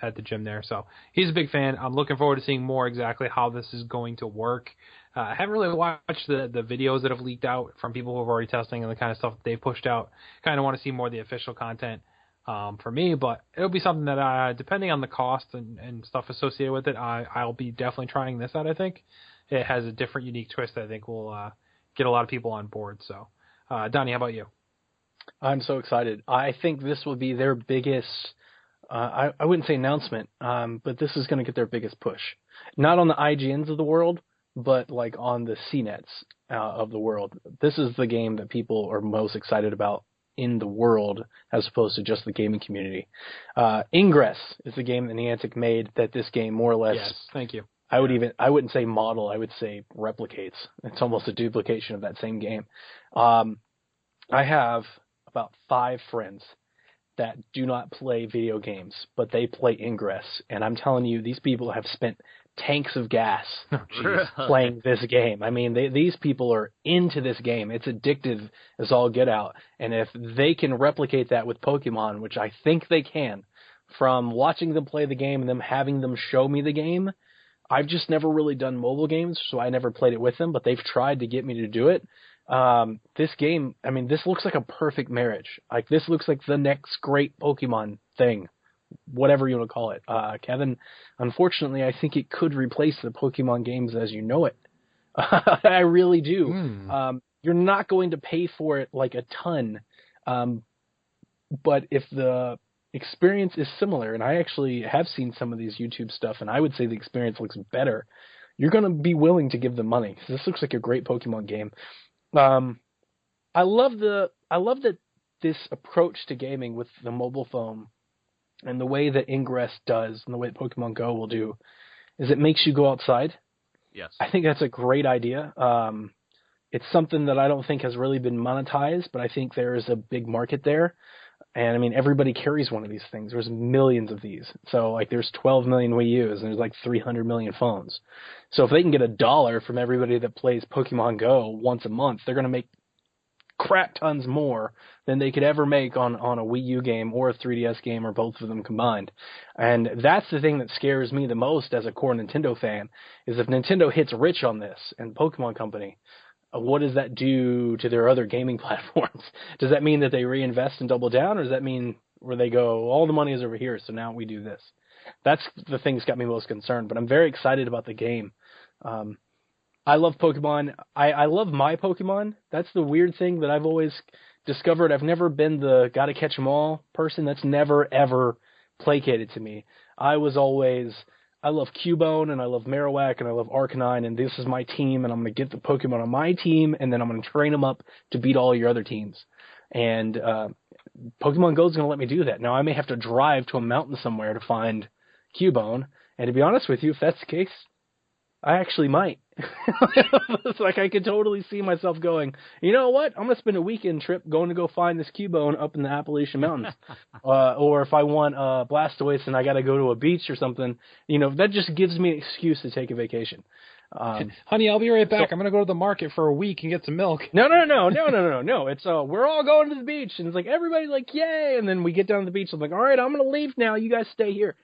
at the gym there. So he's a big fan. I'm looking forward to seeing more exactly how this is going to work. I haven't really watched the videos that have leaked out from people who are already testing and the kind of stuff that they've pushed out. Kind of want to see more of the official content for me, but it'll be something that, depending on the cost and stuff associated with it, I'll be definitely trying this out, I think. It has a different, unique twist that I think will get a lot of people on board. So, Donnie, how about you? I'm so excited. I think this will be their biggest, I wouldn't say announcement, but this is going to get their biggest push. Not on the IGNs of the world, but like on the CNETs of the world. This is the game that people are most excited about in the world as opposed to just the gaming community. Ingress is the game that Niantic made that this game more or less... Yes, thank you. I wouldn't say model, I would say replicates. It's almost a duplication of that same game. I have about 5 friends that do not play video games, but they play Ingress. And I'm telling you, these people have spent tanks of gas playing this game. I mean, these people are into this game. It's addictive as all get out. And if they can replicate that with Pokemon, which I think they can, from watching them play the game and them having them show me the game, I've just never really done mobile games, so I never played it with them, but they've tried to get me to do it. This game, I mean, this looks like a perfect marriage. Like, this looks like the next great Pokemon thing, whatever you want to call it. Kevin, unfortunately, I think it could replace the Pokemon games as you know it. I really do. You're not going to pay for it like a ton, but if the experience is similar, and I actually have seen some of these YouTube stuff, and I would say the experience looks better, you're going to be willing to give them money. This looks like a great Pokemon game. I love that this approach to gaming with the mobile phone and the way that Ingress does and the way that Pokemon Go will do is it makes you go outside. Yes. I think that's a great idea. It's something that I don't think has really been monetized, but I think there is a big market there. And, I mean, everybody carries one of these things. There's millions of these. So, like, there's 12 million Wii U's, and there's, like, 300 million phones. So if they can get $1 from everybody that plays Pokemon Go once a month, they're going to make crap tons more than they could ever make on a Wii U game or a 3DS game or both of them combined. And that's the thing that scares me the most as a core Nintendo fan, is if Nintendo hits rich on this, and Pokemon Company, what does that do to their other gaming platforms? Does that mean that they reinvest and double down, or does that mean where they go, all the money is over here, so now we do this? That's the thing that's got me most concerned, but I'm very excited about the game. I love Pokemon. I love my Pokemon. That's the weird thing that I've always discovered. I've never been the gotta catch 'em all person. That's never, ever placated to me. I was always... I love Cubone, and I love Marowak, and I love Arcanine, and this is my team, and I'm going to get the Pokemon on my team, and then I'm going to train them up to beat all your other teams. And Pokemon Go is going to let me do that. Now, I may have to drive to a mountain somewhere to find, Cubone. And to be honest with you, if that's the case, I actually might. It's like I could totally see myself going, you know what? I'm going to spend a weekend trip going to go find this Cubone up in the Appalachian Mountains. Or if I want Blastoise and I got to go to a beach or something, that just gives me an excuse to take a vacation. Honey, I'll be right back. I'm going to go to the market for a week and get some milk. No. It's we're all going to the beach, and it's like everybody's like, yay! And then we get down to the beach. I'm like, all right, I'm going to leave now. You guys stay here.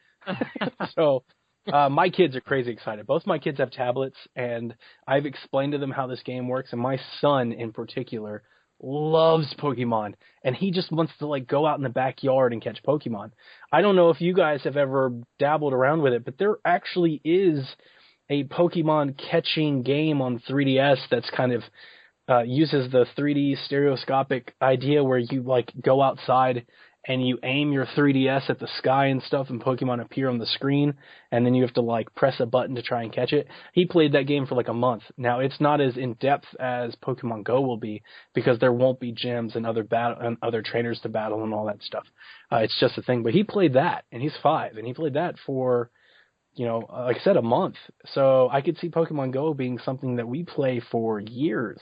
So my kids are crazy excited. Both my kids have tablets, and I've explained to them how this game works. And my son, in particular, loves Pokemon, and he just wants to go out in the backyard and catch Pokemon. I don't know if you guys have ever dabbled around with it, but there actually is a Pokemon catching game on 3DS that's kind of uses the 3D stereoscopic idea where you go outside and you aim your 3DS at the sky and stuff, and Pokemon appear on the screen, and then you have to press a button to try and catch it. He played that game for a month. Now, it's not as in-depth as Pokemon Go will be, because there won't be gyms and other trainers to battle and all that stuff. It's just a thing. But he played that, and he's 5, and he played that for, like I said, a month. So I could see Pokemon Go being something that we play for years.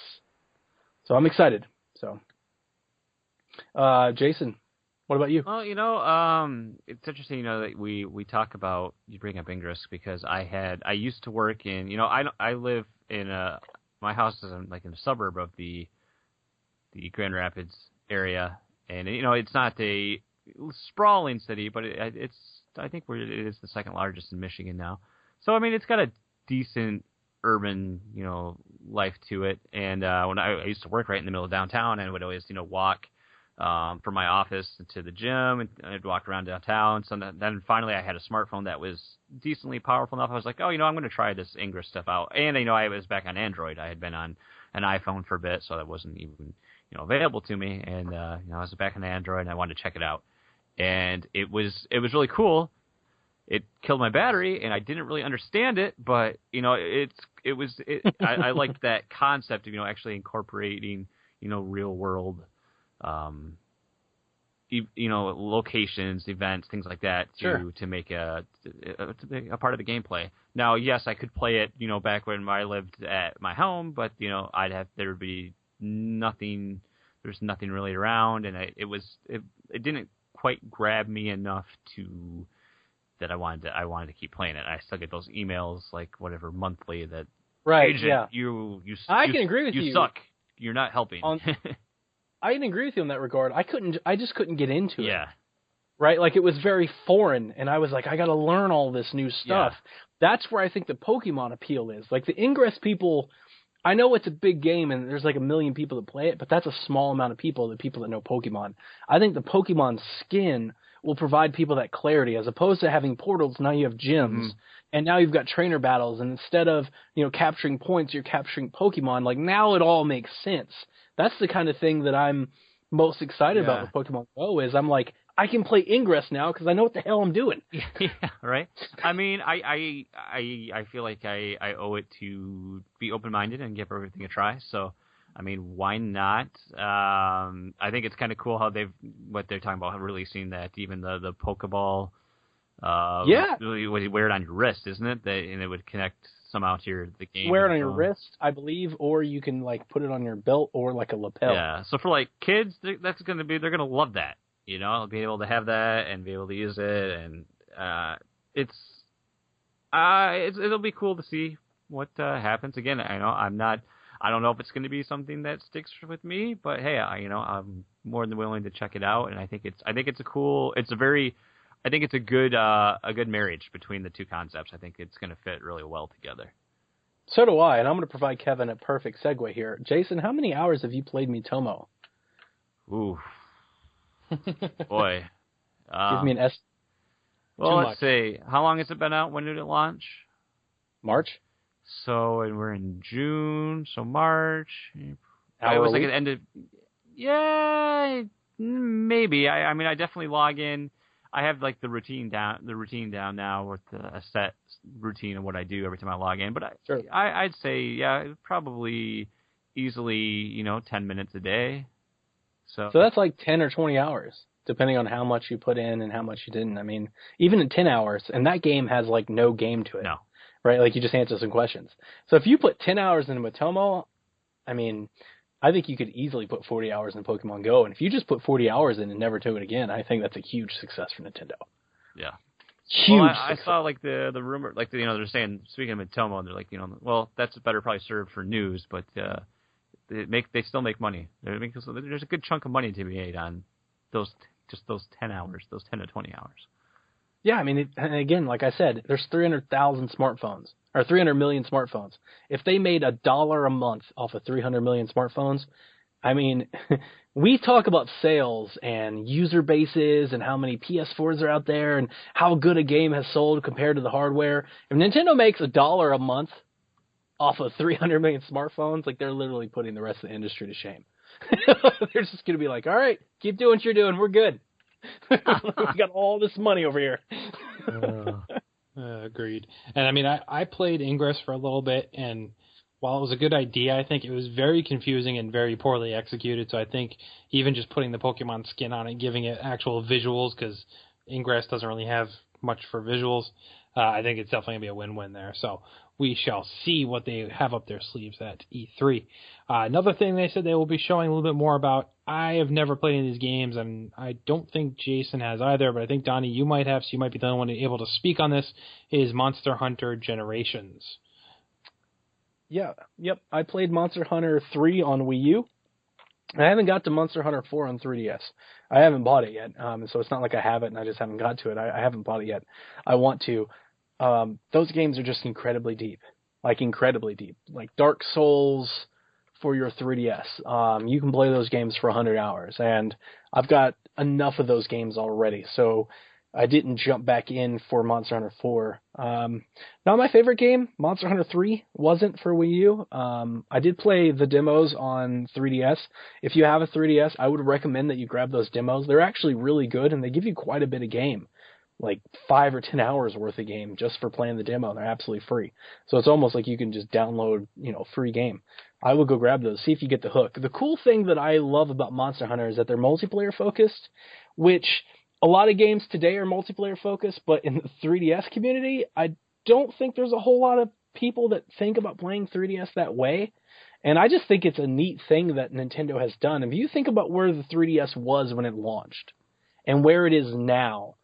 So I'm excited. So, Jason, what about you? Well, it's interesting, that we talk about, you bring up Ingress, because I used to work in, I live in my house is in a suburb of the Grand Rapids area, and it's not a sprawling city, but it's I think it is the second largest in Michigan now. So it's got a decent urban life to it. And when I used to work right in the middle of downtown, and I would always walk from my office to the gym, and I'd walk around downtown. So then finally I had a smartphone that was decently powerful enough. I was like, I'm going to try this Ingress stuff out. And I was back on Android. I had been on an iPhone for a bit, so that wasn't even available to me. And I was back on Android, and I wanted to check it out. And it was really cool. It killed my battery, and I didn't really understand it, but I liked that concept of actually incorporating real world locations, events, things like that to make a part of the gameplay. Now, yes, I could play it back when I lived at my home, but there would be nothing. There's nothing really around, and it didn't quite grab me enough that I wanted to keep playing it. I still get those emails monthly that Agent, yeah. I can agree with you. You suck. You're not helping. I can agree with you in that regard. I just couldn't get into it. Yeah. Right? It was very foreign, and I was like, I got to learn all this new stuff. Yeah. That's where I think the Pokemon appeal is. The Ingress people, I know it's a big game and there's 1 million people that play it, but that's a small amount of people, the people that know Pokemon. I think the Pokemon skin will provide people that clarity, as opposed to having portals. Now you have gyms, and now you've got trainer battles, and instead of capturing points, you're capturing Pokemon. Now it all makes sense. That's the kind of thing that I'm most excited about with Pokemon Go. Is I'm like, I can play Ingress now because I know what the hell I'm doing. Yeah, right. I feel like I owe it to be open-minded and give everything a try. So, why not? I think it's kind of cool how what they're talking about, releasing that, even the Pokeball. You wear it on your wrist, isn't it? And it would connect somehow to the game. Wear it on your wrist, I believe, or you can put it on your belt or a lapel. Yeah. So for kids, they're going to love that. I'll be able to have that and be able to use it, and it'll be cool to see what happens. Again, I don't know if it's going to be something that sticks with me, but hey, I'm more than willing to check it out, and I think it's a good marriage between the two concepts. I think it's going to fit really well together. So do I, and I'm going to provide Kevin a perfect segue here. Jason, how many hours have you played Miitomo? Ooh. Boy. Give me an S. Well, let's see. How long has it been out? When did it launch? March. So, and we're in June, so March. It was an end of... Yeah, maybe. I definitely log in. I have the routine down now with a set routine of what I do every time I log in. But I'd say, probably easily, 10 minutes a day. So that's 10 or 20 hours. depending on how much you put in and how much you didn't. I mean, even in 10 hours, and that game has, like, no game to it. No. Right? Like, you just answer some questions. So if you put 10 hours into Matomo, I mean, I think you could easily put 40 hours in Pokemon Go. And if you just put 40 hours in and never took it again, I think that's a huge success for Nintendo. Yeah. Huge. Well, I saw like the rumor, like they're saying, speaking of Matomo, they're like, well, that's better probably served for news, but they still make money. There's a good chunk of money to be made on those 10 hours, those 10 to 20 hours. Yeah, I mean, and again, like I said, there's 300,000 smartphones, or 300 million smartphones. If they made $1 a month off of 300 million smartphones, I mean, we talk about sales and user bases and how many PS4s are out there and how good a game has sold compared to the hardware. If Nintendo makes $1 a month off of 300 million smartphones, like, they're literally putting the rest of the industry to shame. They're just going to be like, all right, keep doing what you're doing. We're good. We got all this money over here. Agreed. And I mean, I played Ingress for a little bit, and while it was a good idea, I think it was very confusing and very poorly executed. So I think even just putting the Pokemon skin on it, giving it actual visuals, because Ingress doesn't really have much for visuals, I think it's definitely going to be a win-win there. So we shall see what they have up their sleeves at E3. Another thing they said they will be showing a little bit more about, I have never played any of these games, and I don't think Jason has either, but I think, Donnie, you might have, so you might be the only one able to speak on this, is Monster Hunter Generations. Yeah, yep. I played Monster Hunter 3 on Wii U. I haven't got to Monster Hunter 4 on 3DS. I haven't bought it yet, so it's not like I have it and I just haven't got to it. I haven't bought it yet. I want to. Those games are just incredibly deep. Like, incredibly deep. Like Dark Souls for your 3DS. You can play those games for 100 hours, and I've got enough of those games already, so I didn't jump back in for Monster Hunter 4. Not my favorite game. Monster Hunter 3 wasn't for Wii U. I did play the demos on 3DS. If you have a 3DS, I would recommend that you grab those demos. They're actually really good, and they give you quite a bit of game. Like 5 or 10 hours worth of game just for playing the demo. They're absolutely free. So it's almost like you can just download, free game. I would go grab those, see if you get the hook. The cool thing that I love about Monster Hunter is that they're multiplayer focused, which a lot of games today are multiplayer focused, but in the 3DS community, I don't think there's a whole lot of people that think about playing 3DS that way. And I just think it's a neat thing that Nintendo has done. If you think about where the 3DS was when it launched and where it is now,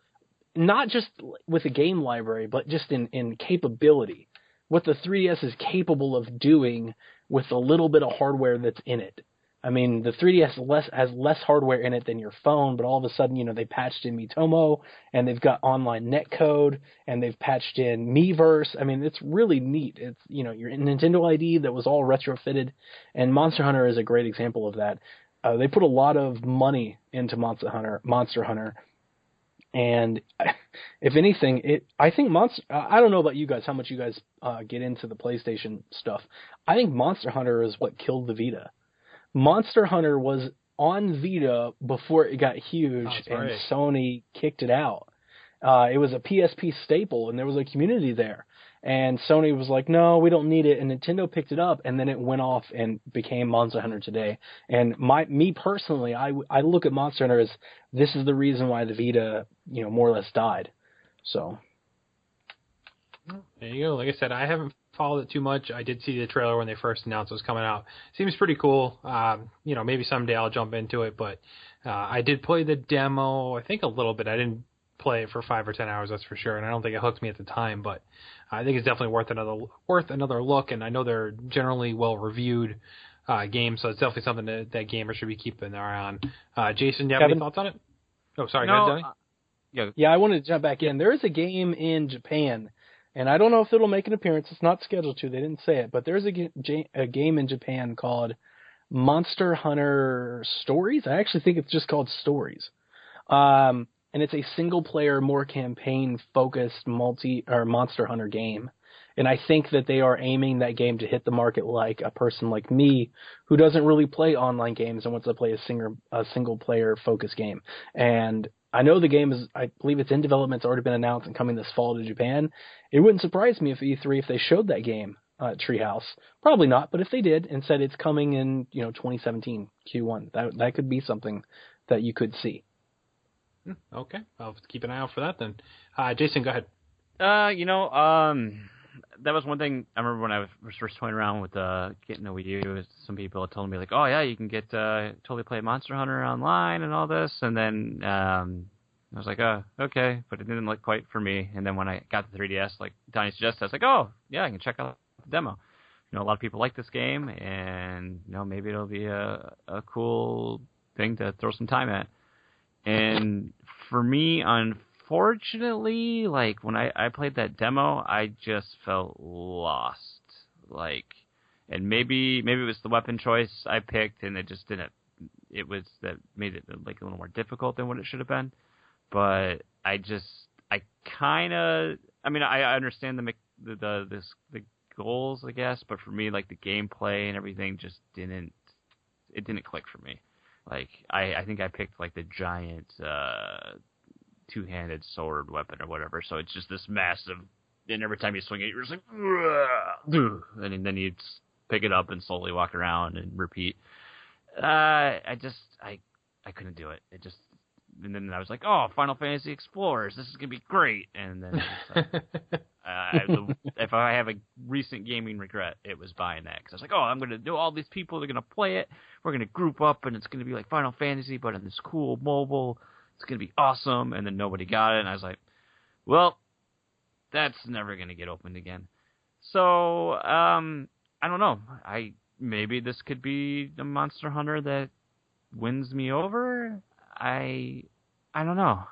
not just with a game library, but just in capability, what the 3DS is capable of doing with a little bit of hardware that's in it. I mean, the 3DS has less hardware in it than your phone, but all of a sudden, they patched in Miitomo, and they've got online netcode, and they've patched in Miiverse. I mean, it's really neat. It's, your Nintendo ID that was all retrofitted, and Monster Hunter is a great example of that. They put a lot of money into Monster Hunter, and if anything, I think I don't know about you guys, how much you guys get into the PlayStation stuff. I think Monster Hunter is what killed the Vita. Monster Hunter was on Vita before it got huge, and Sony kicked it out. It was a PSP staple, and there was a community there. And Sony was like, no, we don't need it. And Nintendo picked it up, and then it went off and became Monster Hunter today. And me personally, I look at Monster Hunter as this is the reason why the Vita, more or less died. So there you go. Like I said, I haven't followed it too much. I did see the trailer when they first announced it was coming out. Seems pretty cool. Maybe someday I'll jump into it, but I did play the demo, I think a little bit. I didn't play it for 5 or 10 hours, that's for sure, and I don't think it hooked me at the time, but I think it's definitely worth another look, and I know they're generally well-reviewed games, so it's definitely something that gamers should be keeping their eye on. Jason, do you have any thoughts on it? Oh, sorry, no, go ahead, Donnie. Yeah, I wanted to jump back in. There is a game in Japan, and I don't know if it'll make an appearance. It's not scheduled to. They didn't say it, but there's a game in Japan called Monster Hunter Stories. I actually think it's just called Stories. And it's a single-player, more campaign-focused Monster Hunter game. And I think that they are aiming that game to hit the market like a person like me who doesn't really play online games and wants to play a single-player focused game. And I know the game I believe it's in development. It's already been announced and coming this fall to Japan. It wouldn't surprise me if E3, if they showed that game at Treehouse. Probably not, but if they did and said it's coming in 2017 Q1, that could be something that you could see. Okay, I'll keep an eye out for that then. Jason, go ahead. That was one thing I remember when I was first toying around with getting a Wii U. Some people had told me, like, oh, yeah, you can get totally play Monster Hunter online and all this. And then I was like, oh, okay, but it didn't look quite for me. And then when I got the 3DS, like Donnie suggested, I was like, oh, yeah, I can check out the demo. A lot of people like this game, and, maybe it'll be a cool thing to throw some time at. And for me, unfortunately, like when I played that demo, I just felt lost. And maybe it was the weapon choice I picked, and it just didn't. It was that made it like a little more difficult than what it should have been. But I understand the goals, I guess, but for me, like the gameplay and everything just didn't click for me. Like I think I picked like the giant two-handed sword weapon or whatever, so it's just this massive, and every time you swing it, you're just like, and then you pick it up and slowly walk around and repeat. I couldn't do it. It just, and then I was like, oh, Final Fantasy Explorers, this is gonna be great. And then if I have a recent gaming regret, it was buying that, because I was like, oh, I'm gonna do all these people, they're gonna play it, we're gonna group up, and it's gonna be like Final Fantasy, but in this cool mobile. It's going to be awesome, and then nobody got it, and I was like, well, that's never going to get opened again. So, I don't know. Maybe this could be the Monster Hunter that wins me over? I don't know.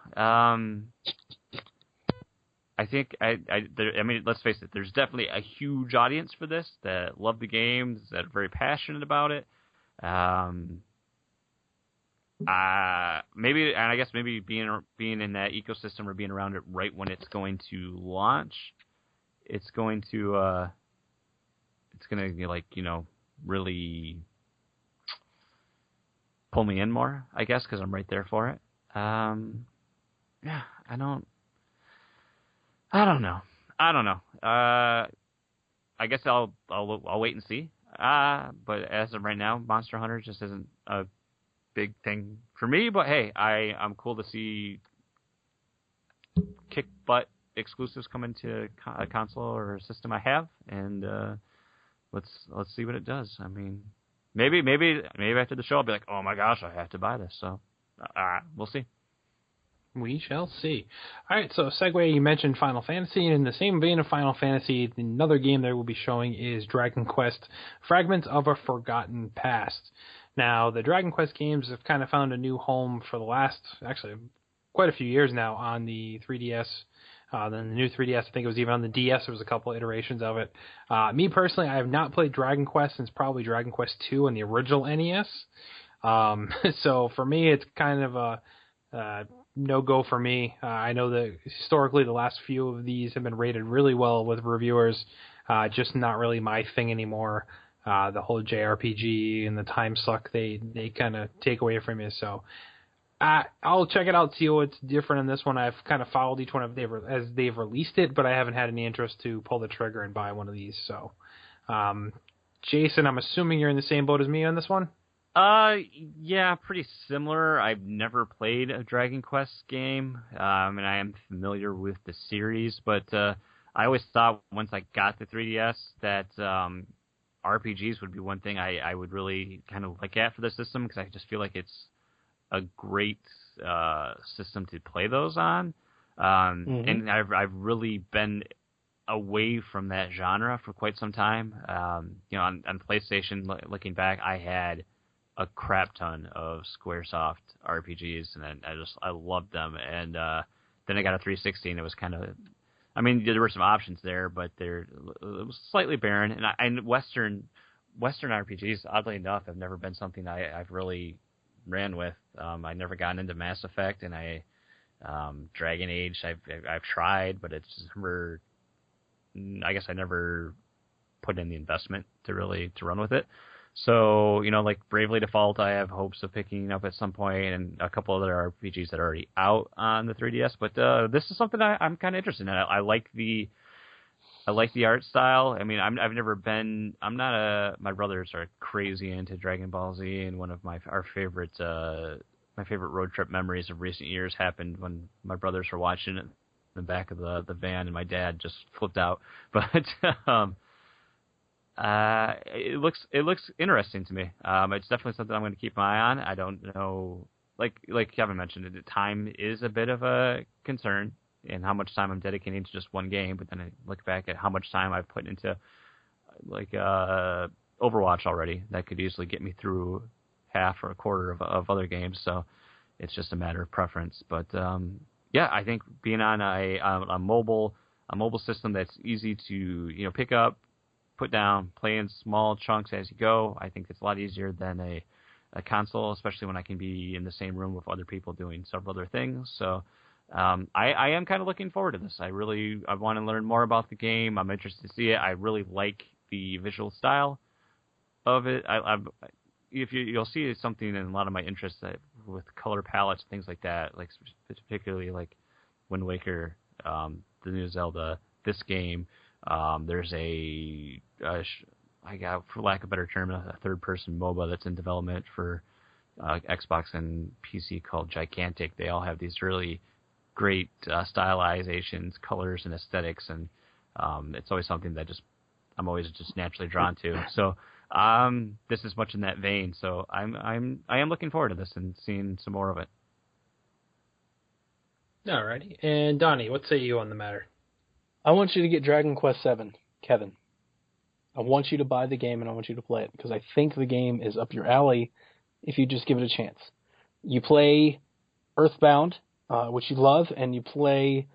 I think, let's face it, there's definitely a huge audience for this that love the games, that are very passionate about it. Maybe, and I guess maybe being in that ecosystem or being around it right when it's going to launch, it's going to like, really pull me in more, I guess, because I'm right there for it. Yeah, I don't know. I guess I'll wait and see. But as of right now, Monster Hunter just isn't a big thing for me. But hey, I'm cool to see kick butt exclusives come into a console or a system I have, and let's see what it does. I mean, maybe after the show I'll be like, oh my gosh, I have to buy this. So we'll see. We shall see. All right, so segue, you mentioned Final Fantasy, and in the same vein of Final Fantasy, another game that we'll be showing is Dragon Quest Fragments of a Forgotten Past. Now, the Dragon Quest games have kind of found a new home for the last, actually, quite a few years now on the 3DS. Then the new 3DS, I think it was even on the DS, there was a couple iterations of it. Me personally, I have not played Dragon Quest since probably Dragon Quest 2 on the original NES. So for me, it's kind of a no-go for me. I know that historically the last few of these have been rated really well with reviewers, just not really my thing anymore. The whole JRPG and the time suck they kind of take away from you. So I'll check it out, see what's different in this one. I've kind of followed each one as they've released it, but I haven't had any interest to pull the trigger and buy one of these. So, Jason, I'm assuming you're in the same boat as me on this one? Yeah, pretty similar. I've never played a Dragon Quest game, and I am familiar with the series, but I always thought once I got the 3DS that RPGs would be one thing I would really kind of look at for the system, because I just feel like it's a great system to play those on. And I've really been away from that genre for quite some time. On PlayStation, looking back, I had a crap ton of Squaresoft RPGs, and I loved them. And then I got a 360, and it was kind of, there were some options there, but it was slightly barren. And Western RPGs, oddly enough, have never been something I've really ran with. I never gotten into Mass Effect, and Dragon Age I've tried, but it's never, I guess I never put in the investment to run with it. So, like Bravely Default, I have hopes of picking up at some point, and a couple other RPGs that are already out on the 3DS. But this is something I'm kind of interested in. I like the art style. I've never been. My brothers are crazy into Dragon Ball Z, and one of our favorite my favorite road trip memories of recent years happened when my brothers were watching it in the back of the van, and my dad just flipped out. But it looks interesting to me. It's definitely something I'm going to keep my eye on. I don't know, like Kevin mentioned, the time is a bit of a concern, and how much time I'm dedicating to just one game. But then I look back at how much time I've put into Overwatch already. That could easily get me through half or a quarter of other games. So it's just a matter of preference. But I think being on a mobile system that's easy to pick up, put down, play in small chunks as you go, I think it's a lot easier than a console, especially when I can be in the same room with other people doing several other things. So I am kind of looking forward to this. I want to learn more about the game. I'm interested to see it. I really like the visual style of it. You'll see something in a lot of my interests with color palettes and things like that, like particularly like Wind Waker, the new Zelda, this game. There's for lack of a better term, a third-person MOBA that's in development for Xbox and PC called Gigantic. They all have these really great stylizations, colors, and aesthetics, and it's always something that I'm always just naturally drawn to. So this is much in that vein. So I am looking forward to this and seeing some more of it. Alrighty. And Donnie, what say you on the matter? I want you to get Dragon Quest VII, Kevin. I want you to buy the game and I want you to play it because I think the game is up your alley if you just give it a chance. You play Earthbound, which you love, and you play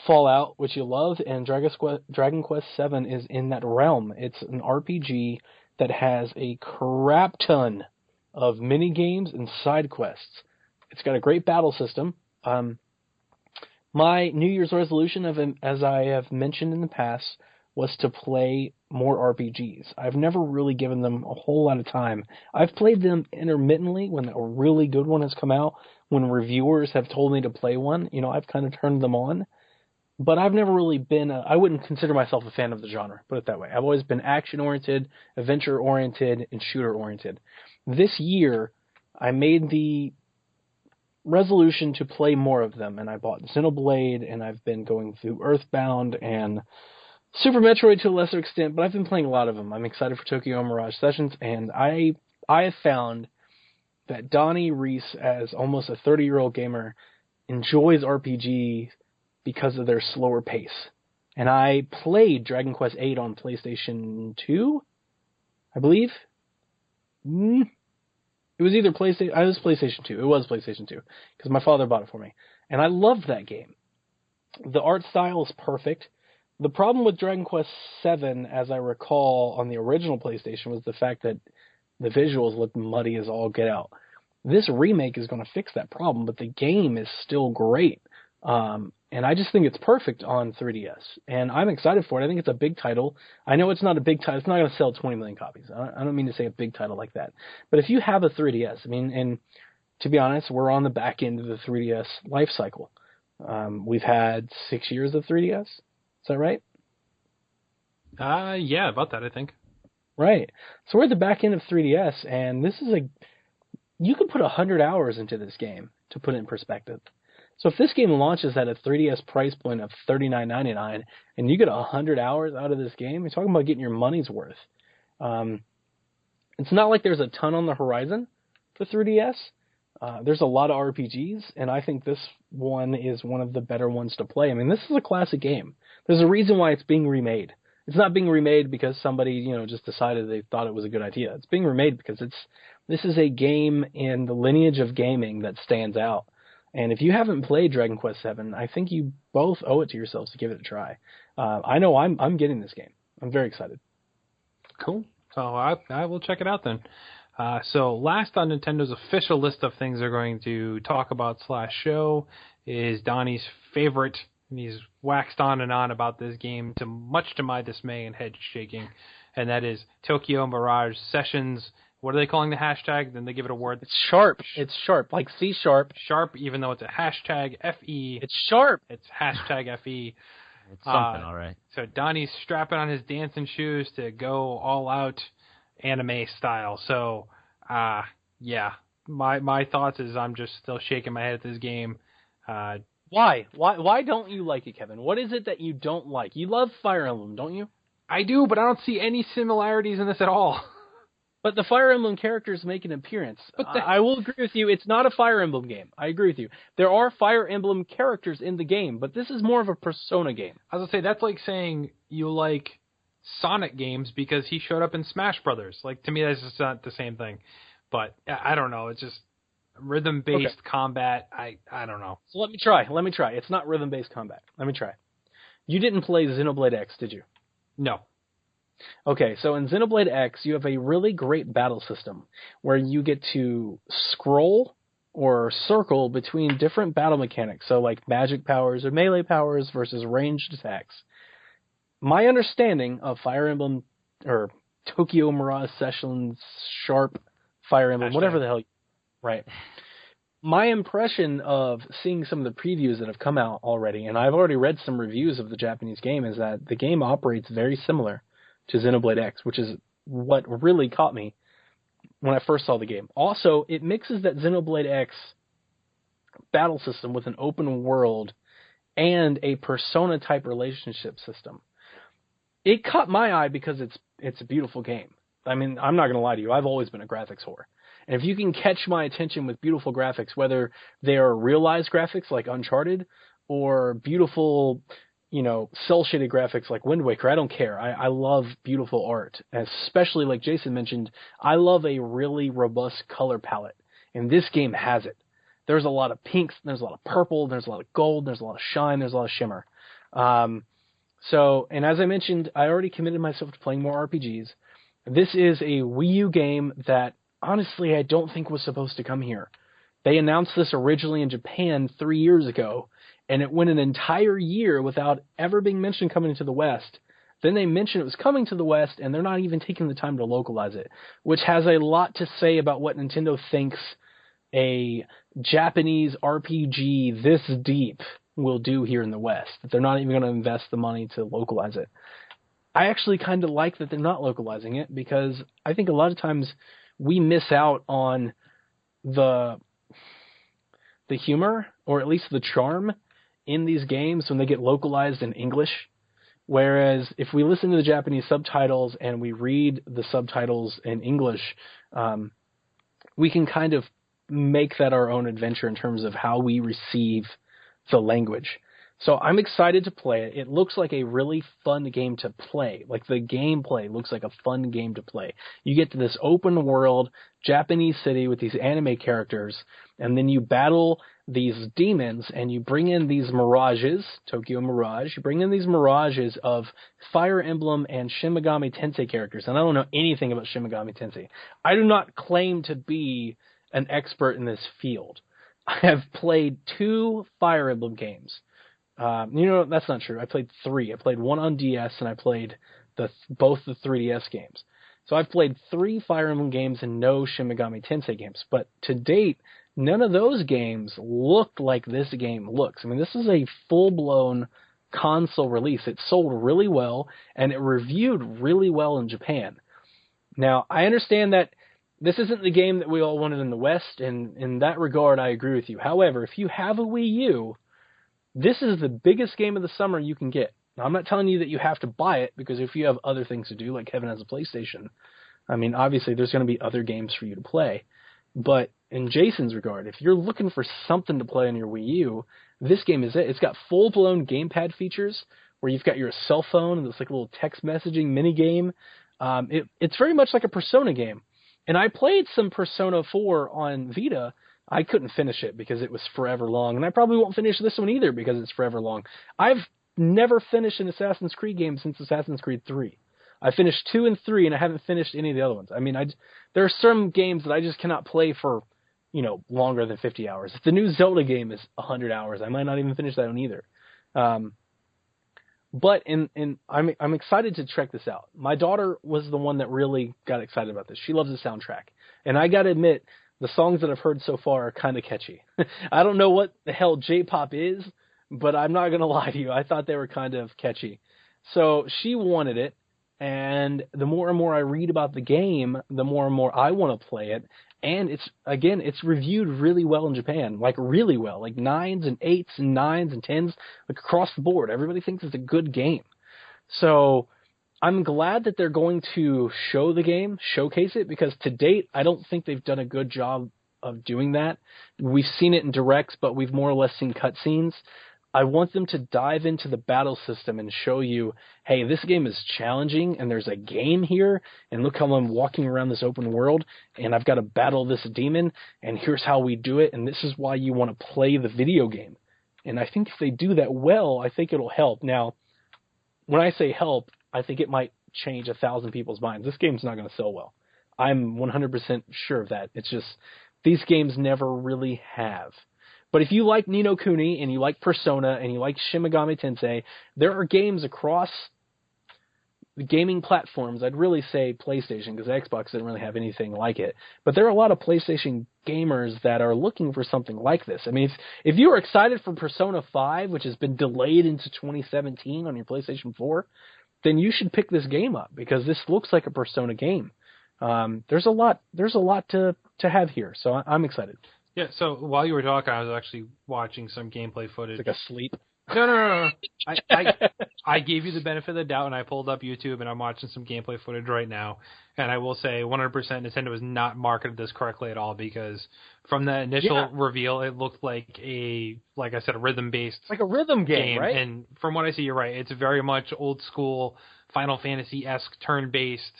Fallout, which you love, and Dragon Quest VII is in that realm. It's an RPG that has a crap ton of mini games and side quests. It's got a great battle system. My New Year's resolution, as I have mentioned in the past, was to play more RPGs. I've never really given them a whole lot of time. I've played them intermittently when a really good one has come out, when reviewers have told me to play one. I've kind of turned them on. But I've never really been I wouldn't consider myself a fan of the genre, put it that way. I've always been action-oriented, adventure-oriented, and shooter-oriented. This year, I made the resolution to play more of them, and I bought Xenoblade, and I've been going through Earthbound and Super Metroid to a lesser extent, but I've been playing a lot of them. I'm excited for Tokyo Mirage Sessions, and I have found that Donnie Reese, as almost a 30-year-old gamer, enjoys RPGs because of their slower pace. And I played Dragon Quest VIII on PlayStation 2, I believe. It was either PlayStation... It was PlayStation 2. It was PlayStation 2, because my father bought it for me. And I loved that game. The art style is perfect. The problem with Dragon Quest VII, as I recall, on the original PlayStation, was the fact that the visuals looked muddy as all get out. This remake is going to fix that problem, but the game is still great. And I just think it's perfect on 3DS. And I'm excited for it. I think it's a big title. I know it's not a big title. It's not going to sell 20 million copies. I don't mean to say a big title like that. But if you have a 3DS, and to be honest, we're on the back end of the 3DS life cycle. We've had 6 years of 3DS. Is that right? Yeah, about that, I think. Right. So we're at the back end of 3DS, and this is you could put 100 hours into this game, to put it in perspective. So if this game launches at a 3DS price point of $39.99, and you get 100 hours out of this game, you're talking about getting your money's worth. It's not like there's a ton on the horizon for 3DS. There's a lot of RPGs, and I think this one is one of the better ones to play. I mean, this is a classic game. There's a reason why it's being remade. It's not being remade because somebody, just decided they thought it was a good idea. It's being remade because this is a game in the lineage of gaming that stands out. And if you haven't played Dragon Quest VII, I think you both owe it to yourselves to give it a try. I know I'm getting this game. I'm very excited. Cool. So I will check it out then. So last on Nintendo's official list of things they're going to talk about / show is Donnie's favorite. And he's waxed on and on about this game, much to my dismay and head shaking. And that is Tokyo Mirage Sessions. What are they calling the hashtag? Then they give it a word. It's sharp. It's sharp, like C sharp. Sharp, even though it's a hashtag FE. It's sharp. It's hashtag FE. It's something, all right. So Donnie's strapping on his dancing shoes to go all out anime style. So, yeah, my thoughts is I'm just still shaking my head at this game. Why? Why don't you like it, Kevin? What is it that you don't like? You love Fire Emblem, don't you? I do, but I don't see any similarities in this at all. But the Fire Emblem characters make an appearance. I will agree with you. It's not a Fire Emblem game. I agree with you. There are Fire Emblem characters in the game, but this is more of a Persona game. I was going to say, that's like saying you like Sonic games because he showed up in Smash Brothers. Like, to me, that's just not the same thing. But I don't know. It's just rhythm-based combat. I don't know. So let me try. It's not rhythm-based combat. Let me try. You didn't play Xenoblade X, did you? No. Okay, so in Xenoblade X, you have a really great battle system where you get to scroll or circle between different battle mechanics. So like magic powers or melee powers versus ranged attacks. My understanding of Fire Emblem or Tokyo Mirage Sessions Sharp Fire Emblem, whatever the hell, right? My impression of seeing some of the previews that have come out already, and I've already read some reviews of the Japanese game, is that the game operates very similar to Xenoblade X, which is what really caught me when I first saw the game. Also, it mixes that Xenoblade X battle system with an open world and a Persona-type relationship system. It caught my eye because it's a beautiful game. I mean, I'm not going to lie to you. I've always been a graphics whore. And if you can catch my attention with beautiful graphics, whether they are realized graphics like Uncharted or beautiful, cel-shaded graphics like Wind Waker, I don't care. I love beautiful art. Especially, like Jason mentioned, I love a really robust color palette. And this game has it. There's a lot of pinks, there's a lot of purple, there's a lot of gold, there's a lot of shine, there's a lot of shimmer. And as I mentioned, I already committed myself to playing more RPGs. This is a Wii U game that, honestly, I don't think was supposed to come here. They announced this originally in Japan 3 years ago, and it went an entire year without ever being mentioned coming to the West. Then they mentioned it was coming to the West, and they're not even taking the time to localize it, which has a lot to say about what Nintendo thinks a Japanese RPG this deep will do here in the West, that they're not even going to invest the money to localize it. I actually kind of like that they're not localizing it, because I think a lot of times we miss out on the humor, or at least the charm, in these games when they get localized in English. Whereas if we listen to the Japanese subtitles and we read the subtitles in English, we can kind of make that our own adventure in terms of how we receive the language. So I'm excited to play it. It looks like a really fun game to play. Like, the gameplay looks like a fun game to play. You get to this open world Japanese city with these anime characters, and then you battle these demons, and you bring in these mirages, Tokyo Mirage. You bring in these mirages of Fire Emblem and Shin Megami Tensei characters. And I don't know anything about Shin Megami Tensei. I do not claim to be an expert in this field. I have played 2 Fire Emblem games. That's not true. I played 3. I played 1 on DS, and I played both the 3DS games. So I've played 3 Fire Emblem games and no Shin Megami Tensei games. But to date, none of those games looked like this game looks. I mean, this is a full-blown console release. It sold really well, and it reviewed really well in Japan. Now, I understand that this isn't the game that we all wanted in the West, and in that regard, I agree with you. However, if you have a Wii U, this is the biggest game of the summer you can get. Now, I'm not telling you that you have to buy it, because if you have other things to do, like Kevin has a PlayStation, I mean, obviously there's going to be other games for you to play. But in Jason's regard, if you're looking for something to play on your Wii U, this game is it. It's got full-blown gamepad features where you've got your cell phone and this like little text messaging mini game. It's very much like a Persona game. And I played some Persona 4 on Vita. I couldn't finish it because it was forever long, and I probably won't finish this one either because it's forever long. I've never finished an Assassin's Creed game since Assassin's Creed 3. I finished 2 and 3, and I haven't finished any of the other ones. I mean, there are some games that I just cannot play for, longer than 50 hours. If the new Zelda game is 100 hours, I might not even finish that one either. But I'm excited to check this out. My daughter was the one that really got excited about this. She loves the soundtrack. And I got to admit, the songs that I've heard so far are kind of catchy. I don't know what the hell J-pop is, but I'm not going to lie to you. I thought they were kind of catchy. So she wanted it, And the more and more I read about the game, the more and more I want to play it. And it's reviewed really well in Japan, like really well, like 9s and 8s and 9s and 10s, like across the board. Everybody thinks it's a good game. So I'm glad that they're going to show the game, showcase it, because to date, I don't think they've done a good job of doing that. We've seen it in directs, but we've more or less seen cutscenes. I want them to dive into the battle system and show you, hey, this game is challenging, and there's a game here, and look how I'm walking around this open world, and I've got to battle this demon, and here's how we do it, and this is why you want to play the video game. And I think if they do that well, I think it'll help. Now, when I say help, I think it might change 1,000 people's minds. This game's not going to sell well. I'm 100% sure of that. It's just, these games never really have. But if you like Ni no Kuni and you like Persona and you like Shin Megami Tensei, there are games across the gaming platforms. I'd really say PlayStation, because Xbox didn't really have anything like it. But there are a lot of PlayStation gamers that are looking for something like this. I mean, if you are excited for Persona 5, which has been delayed into 2017 on your PlayStation 4, then you should pick this game up, because this looks like a Persona game. There's a lot to have here, so I'm excited. Yeah, so while you were talking, I was actually watching some gameplay footage. It's like asleep. No. I gave you the benefit of the doubt, and I pulled up YouTube, and I'm watching some gameplay footage right now. And I will say 100% Nintendo has not marketed this correctly at all, because from the initial reveal, it looked like like I said, a rhythm-based like a rhythm game, right? And from what I see, you're right. It's very much old-school Final Fantasy-esque turn-based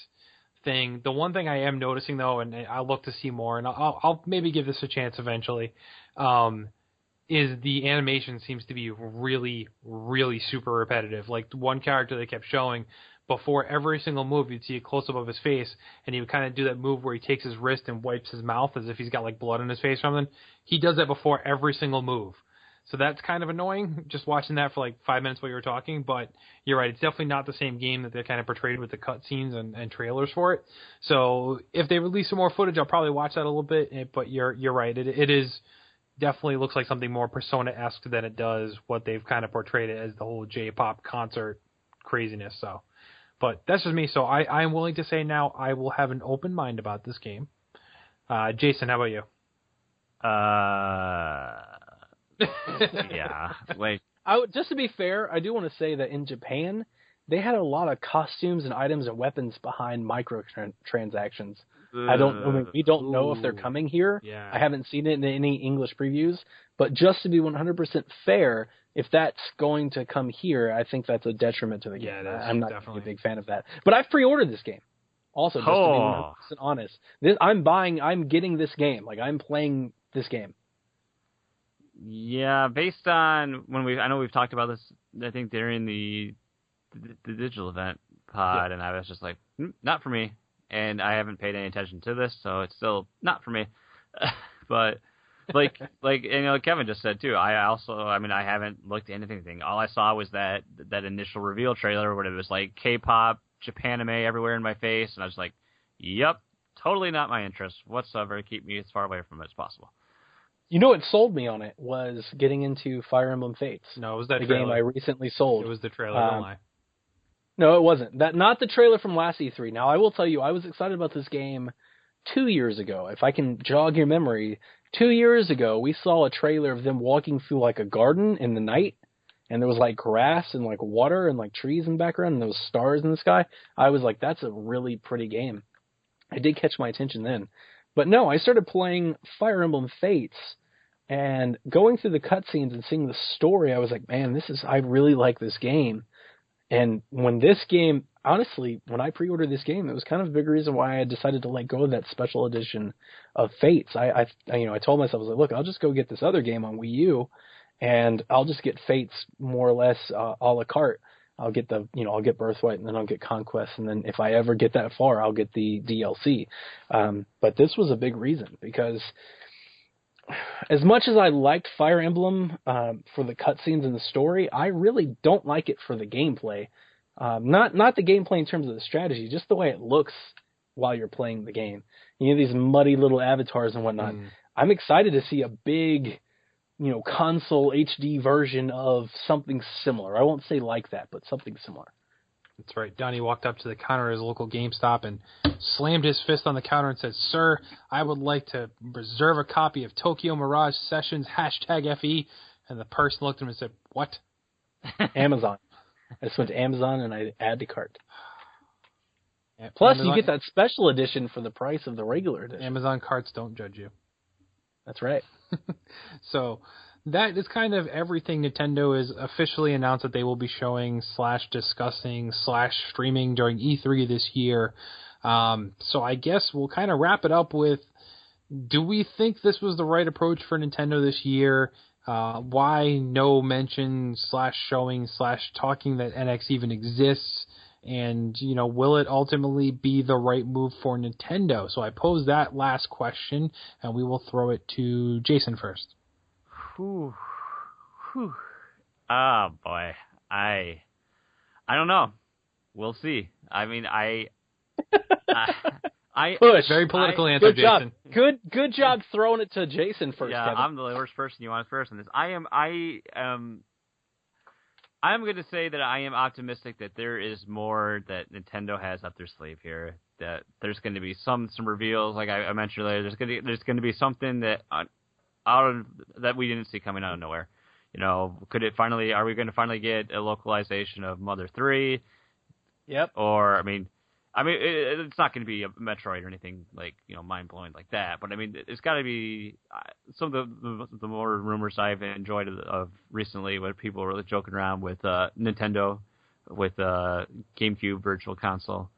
thing. The one thing I am noticing, though, and I'll look to see more, and I'll maybe give this a chance eventually, is the animation seems to be really, really super repetitive. Like, one character they kept showing, before every single move, you'd see a close-up of his face, and he would kind of do that move where he takes his wrist and wipes his mouth as if he's got, like, blood on his face or something. He does that before every single move. So that's kind of annoying, just watching that for like 5 minutes while you were talking. But you're right, it's definitely not the same game that they kind of portrayed with the cutscenes and trailers for it. So if they release some more footage, I'll probably watch that a little bit. But you're right, it is definitely looks like something more Persona-esque than it does what they've kind of portrayed it as, the whole J-pop concert craziness. So, but that's just me. So I am willing to say now I will have an open mind about this game. Jason, how about you? Yeah, like just to be fair, I do want to say that in Japan, they had a lot of costumes and items and weapons behind microtransactions. We don't know if they're coming here. Yeah. I haven't seen it in any English previews, but just to be 100% fair, if that's going to come here, I think that's a detriment to the game. Yeah, I'm not a big fan of that. But I've pre-ordered this game. Also, just to be 100% honest, I'm getting this game. Like, I'm playing this game. Yeah, based on I know we've talked about this, I think during the digital event pod, and I was just like, not for me. And I haven't paid any attention to this, so it's still not for me. But like Kevin just said too, I haven't looked at anything. All I saw was that initial reveal trailer where it was like K-pop, Japan anime everywhere in my face, and I was like, yep, totally not my interest whatsoever. Keep me as far away from it as possible. You know what sold me on it was getting into Fire Emblem Fates. No, it was that the trailer. Game I recently sold. It was the trailer, don't lie. No, it wasn't. Not the trailer from last E3. Now, I will tell you, I was excited about this game 2 years ago. If I can jog your memory, 2 years ago, we saw a trailer of them walking through like a garden in the night, and there was like grass and like water and like trees in the background, and there was stars in the sky. I was like, that's a really pretty game. It did catch my attention then. But no, I started playing Fire Emblem Fates, and going through the cutscenes and seeing the story, I was like, man, I really like this game. And when this game, honestly, when I pre-ordered this game, it was kind of a big reason why I decided to let go of that special edition of Fates. I told myself, I was like, look, I'll just go get this other game on Wii U, and I'll just get Fates more or less a la carte. I'll get I'll get Birthright, and then I'll get Conquest, and then if I ever get that far, I'll get the DLC. But this was a big reason, because as much as I liked Fire Emblem for the cutscenes and the story, I really don't like it for the gameplay. Not the gameplay in terms of the strategy, just the way it looks while you're playing the game. You know, these muddy little avatars and whatnot. I'm excited to see a big, console HD version of something similar. I won't say like that, but something similar. That's right. Donnie walked up to the counter at his local GameStop and slammed his fist on the counter and said, "Sir, I would like to reserve a copy of Tokyo Mirage Sessions #FE." And the person looked at him and said, "What?" Amazon. I just went to Amazon and I add to cart. Plus, Amazon, you get that special edition for the price of the regular edition. Amazon carts don't judge you. That's right. So that is kind of everything Nintendo is officially announced that they will be showing / discussing / streaming during E3 this year. So I guess we'll kind of wrap it up with, do we think this was the right approach for Nintendo this year? Why no mention / showing / talking that NX even exists? And, will it ultimately be the right move for Nintendo? So I pose that last question, and we will throw it to Jason first. Oh, boy. I don't know. We'll see. I mean, I Push. Very political answer, good Jason. Job. Good job throwing it to Jason first. Yeah, Kevin. I'm the worst person you want first on this. I'm going to say that I am optimistic that there is more that Nintendo has up their sleeve here. That there's going to be some reveals, like I mentioned earlier. There's going to be something that that we didn't see coming out of nowhere. Could it finally? Are we going to finally get a localization of Mother 3? Yep. Or I mean, it's not going to be a Metroid or anything like mind blowing like that. But I mean, it's got to be some of the more rumors I've enjoyed of recently, when people were really joking around with Nintendo with GameCube Virtual Console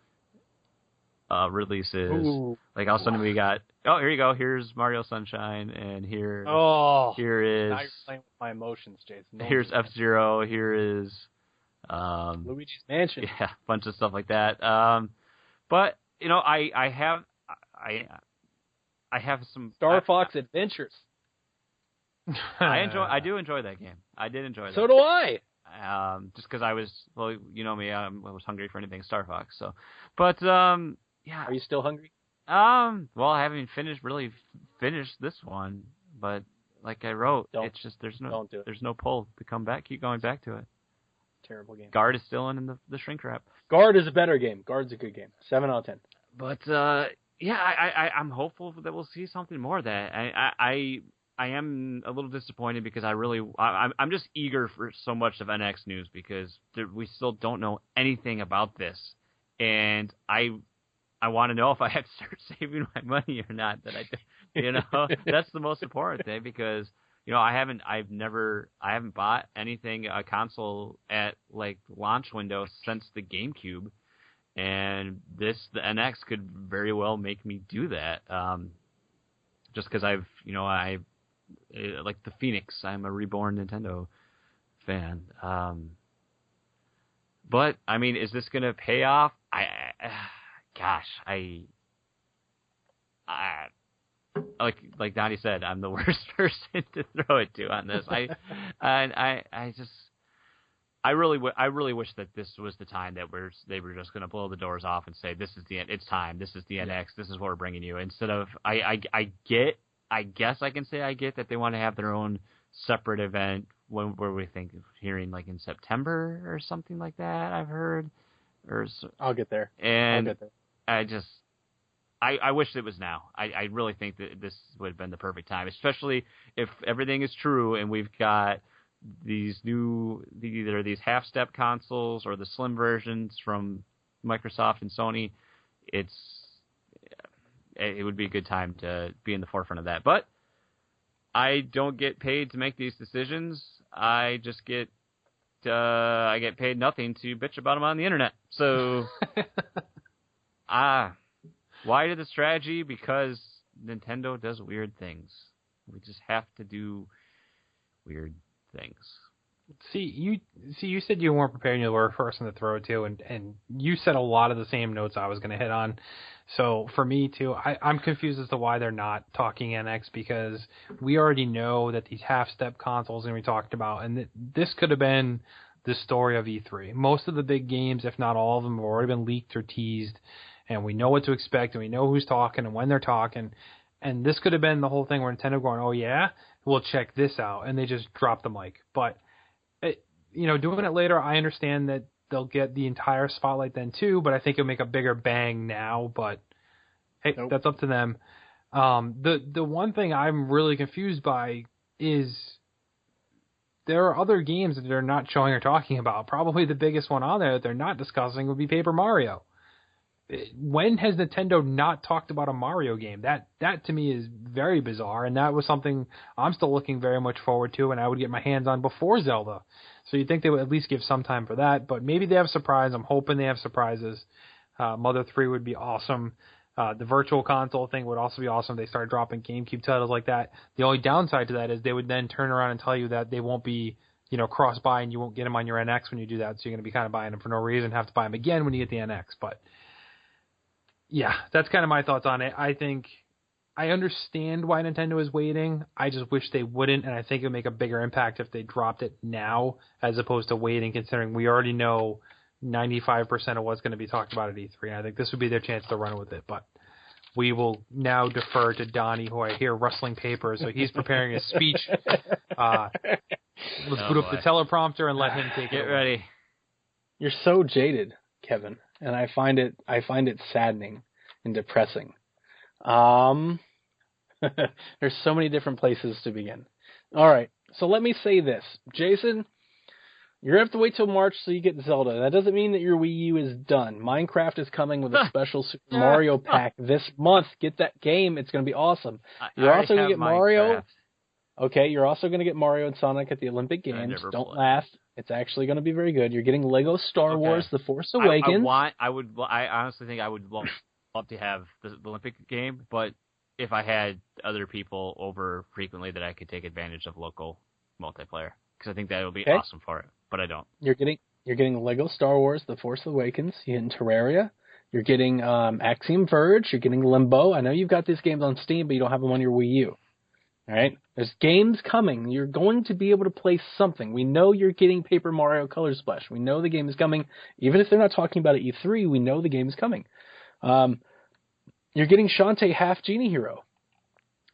releases. Ooh. Like all of a sudden we got, here you go, here's Mario Sunshine, and here is now you're playing with my emotions, Jason. Here's F-Zero, here is Luigi's Mansion. Yeah, a bunch of stuff like that. But I have some Star Fox Adventures. I do enjoy that game. I did enjoy that. So do I. Just because I was, me, I was hungry for anything Star Fox. So, but yeah. Are you still hungry? Well, I haven't really finished this one, but like I wrote, it's just there's no pull to come back. Keep going back to it. Terrible game. Guard is still in the shrink wrap. Guard is a better game. Guard's a good game. 7 out of 10. But yeah, I'm hopeful that we'll see something more of that. I am a little disappointed because I'm just eager for so much of NX news because we still don't know anything about this, and I want to know if I have to start saving my money or not. That that's the most important thing because. I haven't bought anything, a console at like launch window since the GameCube, and the NX could very well make me do that. Just because I like the Phoenix, I'm a reborn Nintendo fan. But I mean, is this gonna pay off? Like Donnie said, I'm the worst person to throw it to on this. I really wish that this was the time that they were just going to blow the doors off and say, this is the end. It's time. This is the NX. This is what we're bringing you. Instead of I guess I can say I get that they want to have their own separate event where we think of hearing like in September or something like that. I've heard. I'll get there. And I wish it was now. I really think that this would have been the perfect time, especially if everything is true and we've got these either these half-step consoles or the slim versions from Microsoft and Sony. It would be a good time to be in the forefront of that. But I don't get paid to make these decisions. I just get paid nothing to bitch about them on the internet. So why did the strategy? Because Nintendo does weird things. We just have to do weird things. You said you weren't prepared and you were the first one to throw it to, and you said a lot of the same notes I was going to hit on. So for me too, I'm confused as to why they're not talking NX, because we already know that these half-step consoles are going to be talked about, and this could have been the story of E3. Most of the big games, if not all of them, have already been leaked or teased, and we know what to expect, and we know who's talking and when they're talking. And this could have been the whole thing where Nintendo going, oh yeah, we'll check this out, and they just drop the mic. But doing it later, I understand that they'll get the entire spotlight then too, but I think it'll make a bigger bang now, but hey, That's up to them. The one thing I'm really confused by is there are other games that they're not showing or talking about. Probably the biggest one on there that they're not discussing would be Paper Mario. When has Nintendo not talked about a Mario game? That to me is very bizarre, and that was something I'm still looking very much forward to, and I would get my hands on before Zelda. So you'd think they would at least give some time for that, but maybe they have a surprise. I'm hoping they have surprises. Mother 3 would be awesome. The Virtual Console thing would also be awesome. They start dropping GameCube titles like that. The only downside to that is they would then turn around and tell you that they won't be, cross-buy, and you won't get them on your NX when you do that, so you're going to be kind of buying them for no reason, have to buy them again when you get the NX, but yeah, that's kind of my thoughts on it. I think I understand why Nintendo is waiting. I just wish they wouldn't, and I think it would make a bigger impact if they dropped it now as opposed to waiting, considering we already know 95% of what's going to be talked about at E3. And I think this would be their chance to run with it. But we will now defer to Donnie, who I hear rustling papers, so he's preparing a speech. Let's put up the teleprompter and let him take it. Get ready. You're so jaded, Kevin. And I find it saddening and depressing. There's so many different places to begin. All right, so let me say this. Jason, you're going to have to wait till March so you get Zelda. That doesn't mean that your Wii U is done. Minecraft is coming with a special Super Mario pack this month. Get that game. It's going to be awesome. You're also going to get Mario. Okay, you're also going to get Mario and Sonic at the Olympic Games. Don't laugh. It's actually going to be very good. You're getting Lego Star Wars: The Force Awakens. I honestly think I would love to have the Olympic game, but if I had other people over frequently, that I could take advantage of local multiplayer, because I think that would be awesome for it. But I don't. You're getting Lego Star Wars: The Force Awakens. You're getting Terraria. You're getting Axiom Verge. You're getting Limbo. I know you've got these games on Steam, but you don't have them on your Wii U. All right? There's games coming. You're going to be able to play something. We know you're getting Paper Mario Color Splash. We know the game is coming. Even if they're not talking about it at E3, we know the game is coming. You're getting Shantae Half Genie Hero.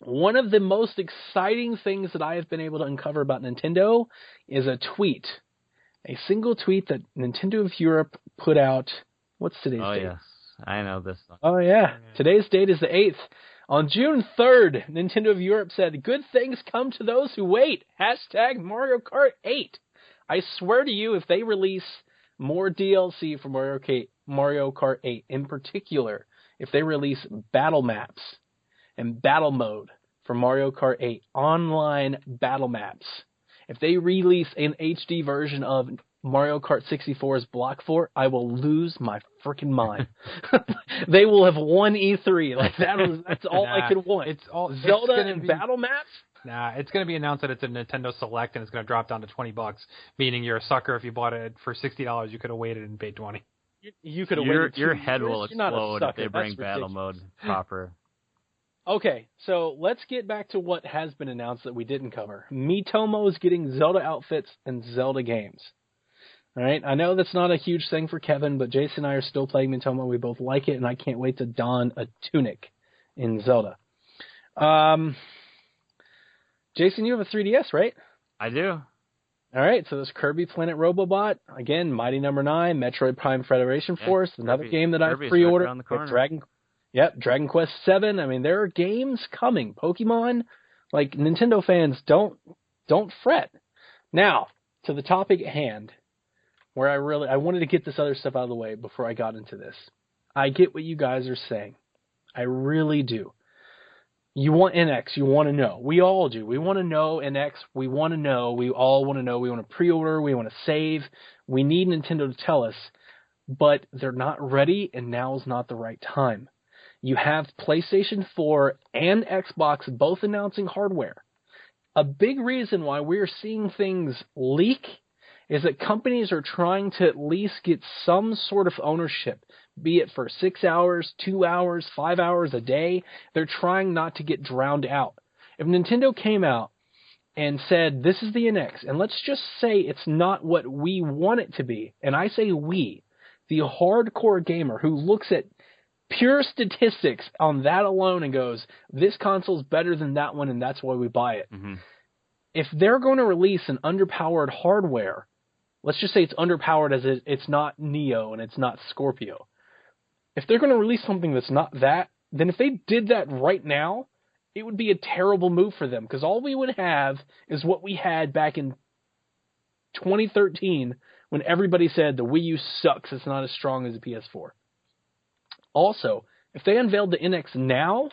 One of the most exciting things that I have been able to uncover about Nintendo is a tweet. A single tweet that Nintendo of Europe put out. What's today's date? Oh, yes. I know this one. Oh, yeah. Today's date is the 8th. On June 3rd, Nintendo of Europe said, "Good things come to those who wait. Hashtag Mario Kart 8. I swear to you, if they release more DLC for Mario Kart 8, in particular, if they release battle maps and battle mode for Mario Kart 8, online battle maps, if they release an HD version of Mario Kart 64's Block 4, I will lose my freaking mind." They will have won E3. That's all I could want. It's all Zelda and battle maps? Nah, it's going to be announced that it's a Nintendo Select and it's going to drop down to $20, meaning you're a sucker if you bought it for $60. You could have waited and paid $20. You could have waited. Your head will explode if they bring battle mode proper. Okay, so let's get back to what has been announced that we didn't cover. Miitomo is getting Zelda outfits and Zelda games. All right, I know that's not a huge thing for Kevin, but Jason and I are still playing Miitomo. We both like it, and I can't wait to don a tunic in Zelda. Jason, you have a 3DS, right? I do. All right, so there's Kirby Planet Robobot. Again, Mighty No. 9, Metroid Prime Federation Force, another game that I've pre-ordered. Right Dragon Quest 7. I mean, there are games coming. Pokemon, like Nintendo fans, don't fret. Now, to the topic at hand, where I wanted to get this other stuff out of the way before I got into this. I get what you guys are saying. I really do. You want NX. You want to know. We all do. We want to know NX. We want to know. We all want to know. We want to pre-order. We want to save. We need Nintendo to tell us. But they're not ready, and now's not the right time. You have PlayStation 4 and Xbox both announcing hardware. A big reason why we're seeing things leak is that companies are trying to at least get some sort of ownership, be it for 6 hours, 2 hours, 5 hours a day. They're trying not to get drowned out. If Nintendo came out and said, this is the NX, and let's just say it's not what we want it to be, and I say we, the hardcore gamer who looks at pure statistics on that alone and goes, this console's better than that one, and that's why we buy it. Mm-hmm. If they're going to release an underpowered hardware let's just say it's underpowered as it's not Neo and it's not Scorpio. If they're going to release something that's not that, then if they did that right now, it would be a terrible move for them, because all we would have is what we had back in 2013 when everybody said the Wii U sucks, it's not as strong as the PS4. Also, if they unveiled the NX now,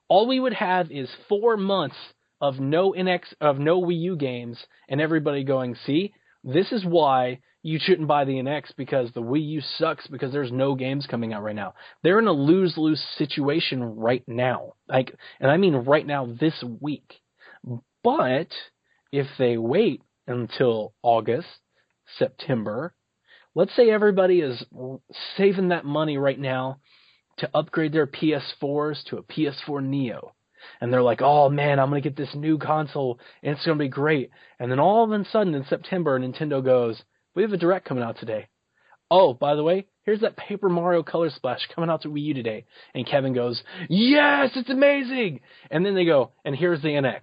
all we would have is 4 months of no Wii U games, and everybody going, see, this is why you shouldn't buy the NX, because the Wii U sucks because there's no games coming out right now. They're in a lose-lose situation right now. And I mean right now, this week. But if they wait until August, September, let's say everybody is saving that money right now to upgrade their PS4s to a PS4 Neo. And they're like, oh man, I'm going to get this new console and it's going to be great. And then all of a sudden in September, Nintendo goes, we have a Direct coming out today. Oh, by the way, here's that Paper Mario Color Splash coming out to Wii U today. And Kevin goes, yes, it's amazing. And then they go, and here's the NX.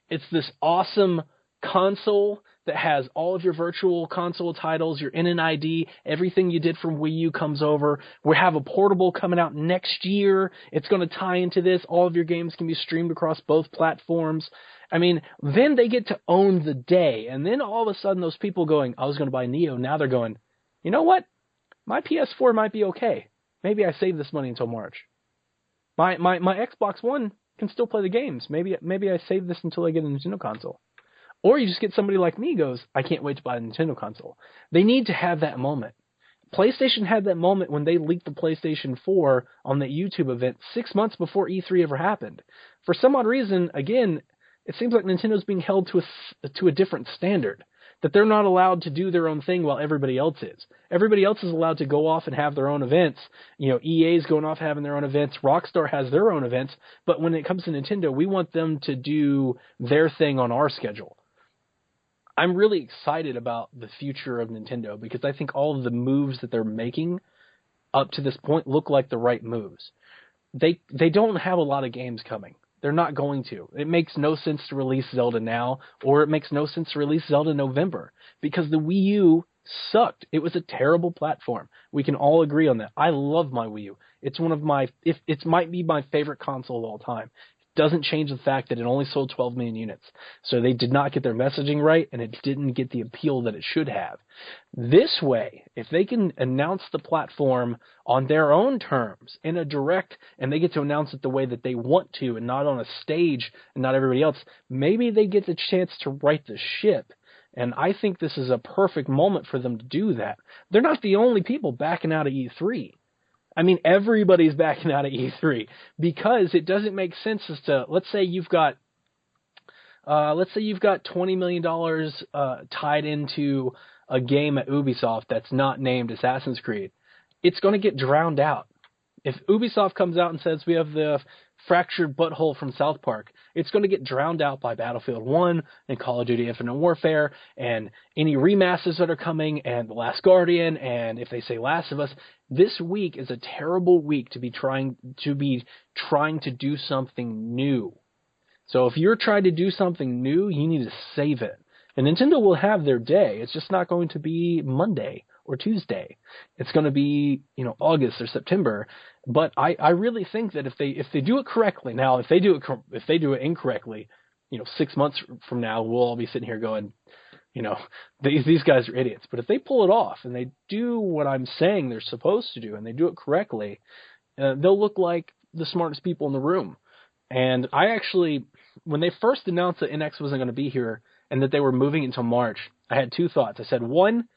It's this awesome console that has all of your virtual console titles, your NNID, everything you did from Wii U comes over. We have a portable coming out next year. It's going to tie into this. All of your games can be streamed across both platforms. I mean, then they get to own the day. And then all of a sudden those people going, I was going to buy Neo. Now they're going, you know what? My PS4 might be okay. Maybe I save this money until March. My Xbox One can still play the games. Maybe I save this until I get a Nintendo console. Or you just get somebody like me goes, I can't wait to buy a Nintendo console. They need to have that moment. PlayStation had that moment when they leaked the PlayStation 4 on that YouTube event 6 months before E3 ever happened. For some odd reason, again, it seems like Nintendo's being held to a different standard. That they're not allowed to do their own thing while everybody else is. Everybody else is allowed to go off and have their own events. You know, EA's going off having their own events. Rockstar has their own events. But when it comes to Nintendo, we want them to do their thing on our schedule. I'm really excited about the future of Nintendo because I think all of the moves that they're making up to this point look like the right moves. They don't have a lot of games coming. They're not going to. It makes no sense to release Zelda now, or it makes no sense to release Zelda in November, because the Wii U sucked. It was a terrible platform. We can all agree on that. I love my Wii U. It's one of my, it might be my favorite console of all time. It doesn't change the fact that it only sold 12 million units. So they did not get their messaging right, and it didn't get the appeal that it should have. This way, if they can announce the platform on their own terms in a direct, and they get to announce it the way that they want to and not on a stage and not everybody else, maybe they get the chance to right the ship. And I think this is a perfect moment for them to do that. They're not the only people backing out of E3. I mean, everybody's backing out of E3 because it doesn't make sense as to, let's say you've got $20 million tied into a game at Ubisoft that's not named Assassin's Creed. It's going to get drowned out. If Ubisoft comes out and says we have the fractured butthole from South Park, it's going to get drowned out by Battlefield 1 and Call of Duty Infinite Warfare and any remasters that are coming and The Last Guardian, and if they say Last of Us. This week is a terrible week to be trying to do something new. So if you're trying to do something new, you need to save it. And Nintendo will have their day. It's just not going to be Monday or Tuesday. It's going to be, August or September. But I really think that if they do it correctly, now if they do it incorrectly, 6 months from now we'll all be sitting here going, these guys are idiots. But if they pull it off and they do what I'm saying they're supposed to do and they do it correctly, they'll look like the smartest people in the room. And I actually, when they first announced that NX wasn't going to be here and that they were moving until March, I had two thoughts. I said, one,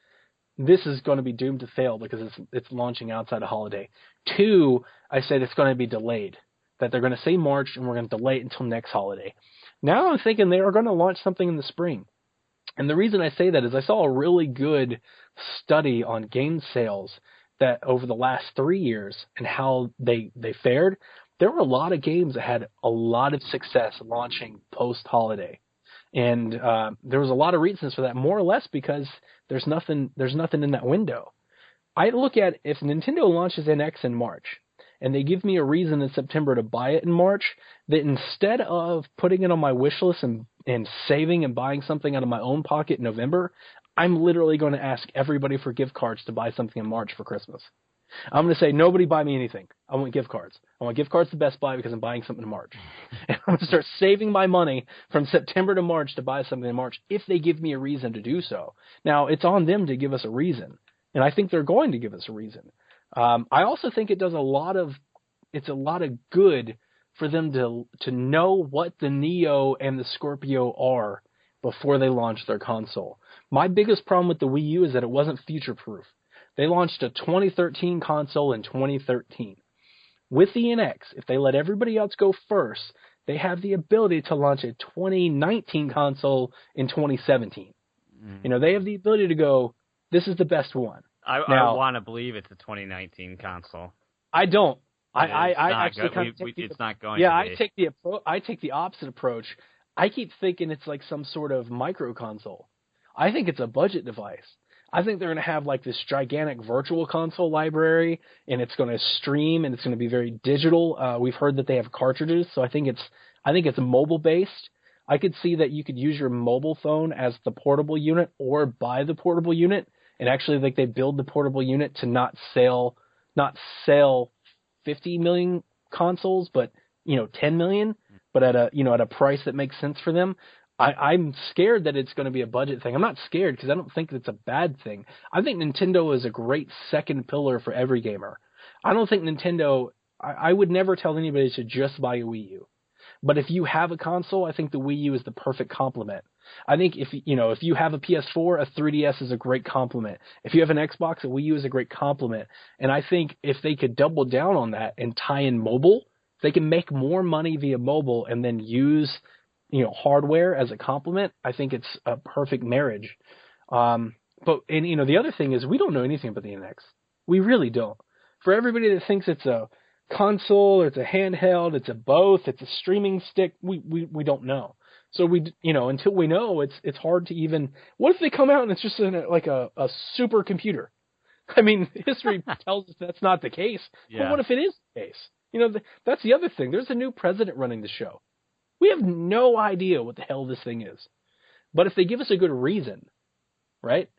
this is going to be doomed to fail because it's launching outside a holiday. Two, I said it's going to be delayed, that they're going to say March and we're going to delay it until next holiday. Now I'm thinking they are going to launch something in the spring. And the reason I say that is I saw a really good study on game sales that over the last 3 years and how they fared. There were a lot of games that had a lot of success launching post-holiday. And there was a lot of reasons for that, more or less because there's nothing in that window. I look at if Nintendo launches NX in March and they give me a reason in September to buy it in March, that instead of putting it on my wish list and saving and buying something out of my own pocket in November, I'm literally going to ask everybody for gift cards to buy something in March for Christmas. I'm going to say, nobody buy me anything. I want gift cards. I want gift cards to Best Buy because I'm buying something in March. And I'm going to start saving my money from September to March to buy something in March if they give me a reason to do so. Now, it's on them to give us a reason, and I think they're going to give us a reason. I also think it's a lot of good for them to know what the Neo and the Scorpio are before they launch their console. My biggest problem with the Wii U is that it wasn't future-proof. They launched a 2013 console in 2013. With the NX, if they let everybody else go first, they have the ability to launch a 2019 console in 2017. They have the ability to go, this is the best one. I want to believe it's a 2019 console. I don't. It's not going. Yeah, to be. I take the opposite approach. I keep thinking it's like some sort of micro console. I think it's a budget device. I think they're going to have like this gigantic virtual console library, and it's going to stream, and it's going to be very digital. We've heard that they have cartridges, so I think it's mobile based. I could see that you could use your mobile phone as the portable unit, or buy the portable unit, and actually like they build the portable unit to not sell 50 million consoles, but 10 million, but at a price that makes sense for them. I'm scared that it's going to be a budget thing. I'm not scared because I don't think it's a bad thing. I think Nintendo is a great second pillar for every gamer. I don't think Nintendo, I would never tell anybody to just buy a Wii U. But if you have a console, I think the Wii U is the perfect complement. I think if you have a PS4, a 3DS is a great complement. If you have an Xbox, a Wii U is a great complement. And I think if they could double down on that and tie in mobile, they can make more money via mobile and then use hardware as a complement. I think it's a perfect marriage. But the other thing is we don't know anything about the NX. We really don't. For everybody that thinks it's a console, or it's a handheld, it's a both, it's a streaming stick, we don't know. So until we know, it's hard to even. What if they come out and it's just like a super computer? I mean, history tells us that's not the case. Yeah. But what if it is the case? That's the other thing. There's a new president running the show. We have no idea what the hell this thing is. But if they give us a good reason, right?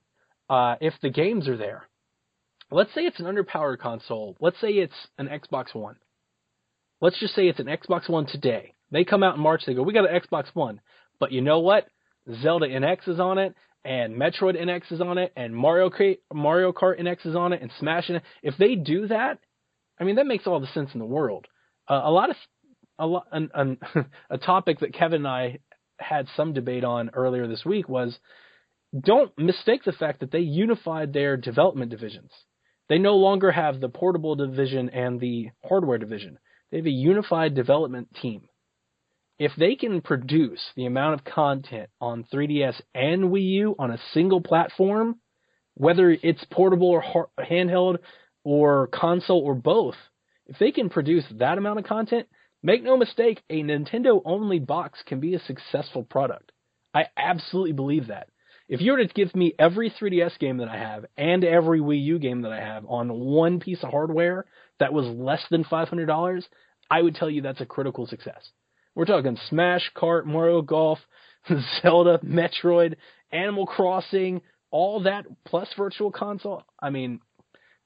If the games are there, let's say it's an underpowered console. Let's say it's an Xbox One. Let's just say it's an Xbox One today. They come out in March, they go, we got an Xbox One. But you know what? Zelda NX is on it, and Metroid NX is on it, and Mario Kart NX is on it, and Smash NX. If they do that, I mean, that makes all the sense in the world. A topic that Kevin and I had some debate on earlier this week was, don't mistake the fact that they unified their development divisions. They no longer have the portable division and the hardware division. They have a unified development team. If they can produce the amount of content on 3DS and Wii U on a single platform, whether it's portable or handheld or console or both, if they can produce that amount of content, make no mistake, a Nintendo-only box can be a successful product. I absolutely believe that. If you were to give me every 3DS game that I have and every Wii U game that I have on one piece of hardware that was less than $500, I would tell you that's a critical success. We're talking Smash, Kart, Mario Golf, Zelda, Metroid, Animal Crossing, all that plus Virtual Console. I mean,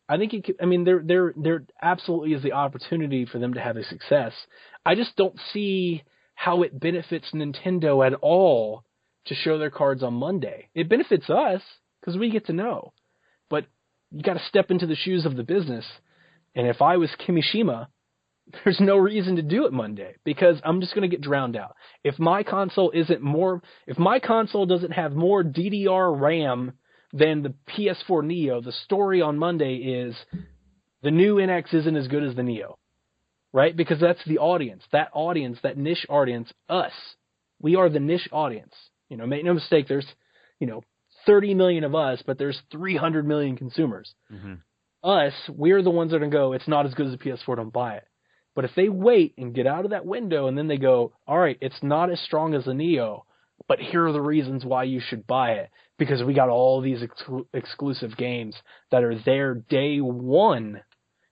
I think there absolutely is the opportunity for them to have a success. I just don't see how it benefits Nintendo at all to show their cards on Monday. It benefits us because we get to know, but you got to step into the shoes of the business. And if I was Kimishima, there's no reason to do it Monday because I'm just going to get drowned out. If my console doesn't have more DDR RAM than the PS4 Neo, the story on Monday is the new NX isn't as good as the Neo, right? Because that's the audience, that niche audience, us. We are the niche audience. Make no mistake, there's, 30 million of us, but there's 300 million consumers. Mm-hmm. Us, we're the ones that are going to go, it's not as good as the PS4, don't buy it. But if they wait and get out of that window and then they go, all right, it's not as strong as the Neo, but here are the reasons why you should buy it. Because we got all these exclusive games that are there day one.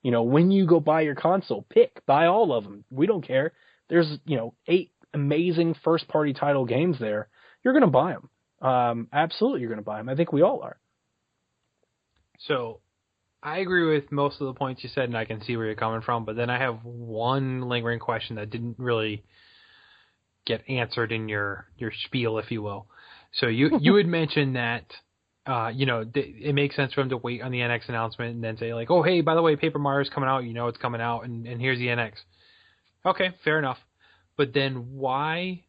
When you go buy your console, buy all of them. We don't care. There's, 8 amazing first-party title games there. You're going to buy them. Absolutely you're going to buy them. I think we all are. So I agree with most of the points you said, and I can see where you're coming from, but then I have one lingering question that didn't really get answered in your spiel, if you will. So you had mentioned that, it makes sense for them to wait on the NX announcement and then say, like, oh, hey, by the way, Paper Mario's coming out, it's coming out, and here's the NX. Okay, fair enough. But then why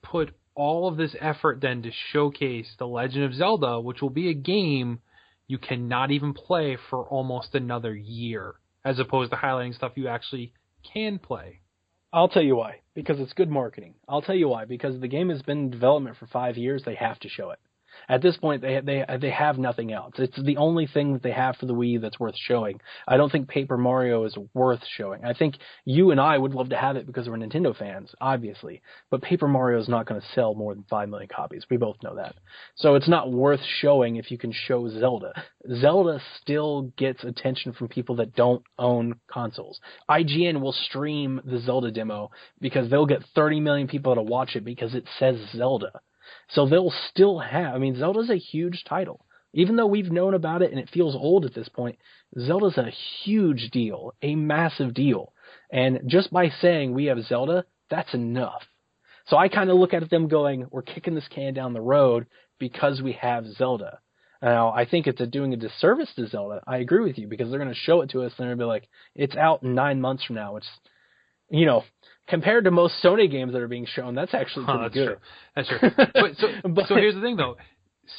put all of this effort then to showcase The Legend of Zelda, which will be a game you cannot even play for almost another year, as opposed to highlighting stuff you actually can play? I'll tell you why. Because it's good marketing. I'll tell you why. Because the game has been in development for 5 years. They have to show it. At this point, they have nothing else. It's the only thing that they have for the Wii that's worth showing. I don't think Paper Mario is worth showing. I think you and I would love to have it because we're Nintendo fans, obviously. But Paper Mario is not going to sell more than 5 million copies. We both know that. So it's not worth showing if you can show Zelda. Zelda still gets attention from people that don't own consoles. IGN will stream the Zelda demo because they'll get 30 million people to watch it because it says Zelda. So they'll still have, Zelda's a huge title. Even though we've known about it and it feels old at this point, Zelda's a huge deal, a massive deal. And just by saying we have Zelda, that's enough. So I kind of look at them going, we're kicking this can down the road because we have Zelda. Now, I think it's doing a disservice to Zelda. I agree with you because they're going to show it to us and they're going to be like, it's out 9 months from now. It's, compared to most Sony games that are being shown, that's actually pretty good. True. That's true. So here's the thing, though.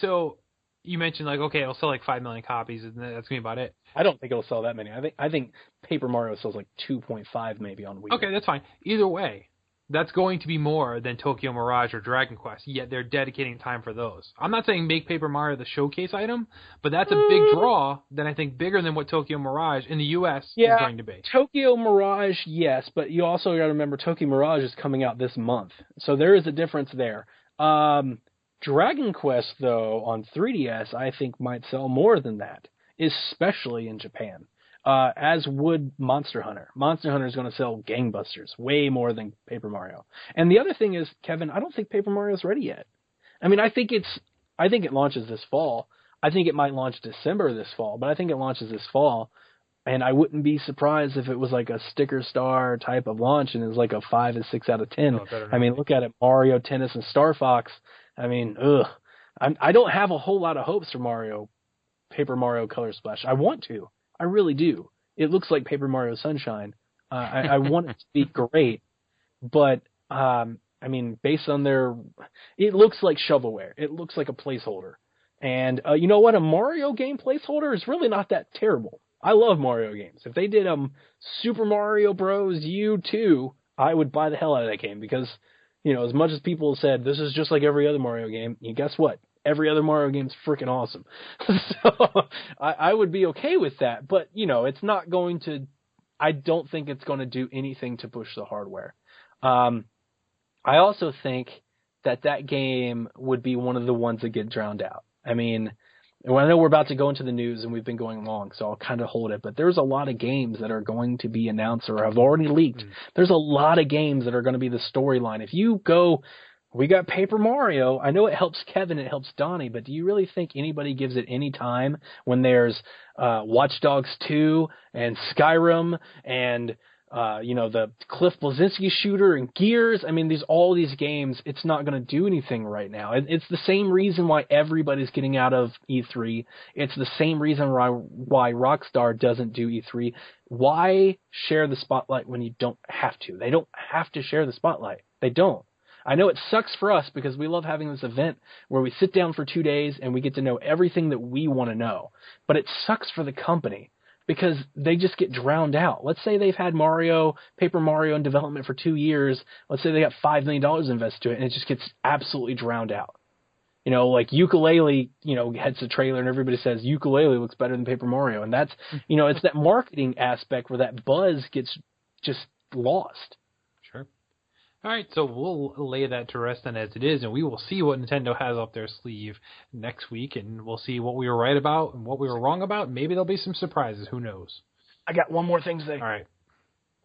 So you mentioned, like, okay, it'll sell like 5 million copies, and that's going to be about it. I don't think it'll sell that many. I think Paper Mario sells like 2.5 maybe on Wii. Okay, that's fine. Either way, that's going to be more than Tokyo Mirage or Dragon Quest, yet they're dedicating time for those. I'm not saying make Paper Mario the showcase item, but that's a big draw that I think bigger than what Tokyo Mirage in the U.S. is going to be. Tokyo Mirage, yes, but you also got to remember Tokyo Mirage is coming out this month, so there is a difference there. Dragon Quest, though, on 3DS, I think might sell more than that, especially in Japan. As would Monster Hunter. Monster Hunter is going to sell gangbusters, way more than Paper Mario. And the other thing is, Kevin, I don't think Paper Mario's ready yet. I think it launches this fall. I think it might launch December this fall, but I think it launches this fall. And I wouldn't be surprised if it was like a sticker star type of launch and it's like a 5 and 6 out of 10. Look at it, Mario, Tennis, and Star Fox. I don't have a whole lot of hopes for Paper Mario Color Splash. I want to. I really do. It looks like Paper Mario Sunshine. I want it to be great, but based on it looks like shovelware. It looks like a placeholder. And you know what? A Mario game placeholder is really not that terrible. I love Mario games. If they did Super Mario Bros. U2, I would buy the hell out of that game because, as much as people have said this is just like every other Mario game, guess what? Every other Mario game's freaking awesome. So I would be okay with that. But, it's not going to – I don't think it's going to do anything to push the hardware. I also think that game would be one of the ones that get drowned out. I know we're about to go into the news and we've been going long, so I'll kind of hold it. But there's a lot of games that are going to be announced or have already leaked. There's a lot of games that are going to be the storyline. If you go – we got Paper Mario. I know it helps Kevin, it helps Donnie, but do you really think anybody gives it any time when there's Watch Dogs 2 and Skyrim and the Cliff Bleszinski shooter and Gears? All these games, it's not going to do anything right now. It's the same reason why everybody's getting out of E3. It's the same reason why Rockstar doesn't do E3. Why share the spotlight when you don't have to? They don't have to share the spotlight. They don't. I know it sucks for us because we love having this event where we sit down for 2 days and we get to know everything that we want to know. But it sucks for the company because they just get drowned out. Let's say they've had Paper Mario in development for 2 years. Let's say they got $5 million invested to it and it just gets absolutely drowned out. Like Yooka-Laylee, heads the trailer and everybody says Yooka-Laylee looks better than Paper Mario. And that's, it's that marketing aspect where that buzz gets just lost. All right, so we'll lay that to rest then as it is, and we will see what Nintendo has up their sleeve next week, and we'll see what we were right about and what we were wrong about. Maybe there'll be some surprises. Who knows? I got one more thing to say. All right.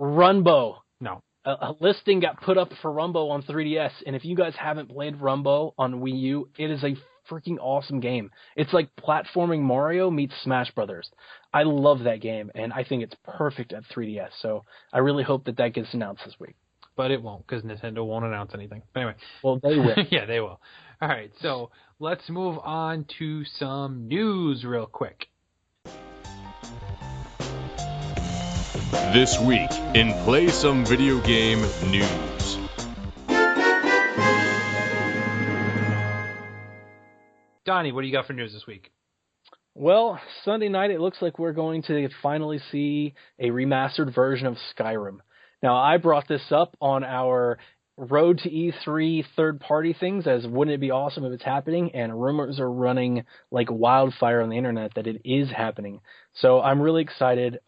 Runbow. No. a listing got put up for Rumbo on 3DS, and if you guys haven't played Rumbo on Wii U, it is a freaking awesome game. It's like platforming Mario meets Smash Brothers. I love that game, and I think it's perfect at 3DS, so I really hope that gets announced this week. But it won't, because Nintendo won't announce anything. But anyway. Well, they will. Yeah, they will. All right, so let's move on to some news real quick. This week in Play Some Video Game News. Donnie, what do you got for news this week? Well, Sunday night it looks like we're going to finally see a remastered version of Skyrim. Now, I brought this up on our Road to E3 third-party things as wouldn't it be awesome if it's happening, and rumors are running like wildfire on the internet that it is happening. So I'm really excited.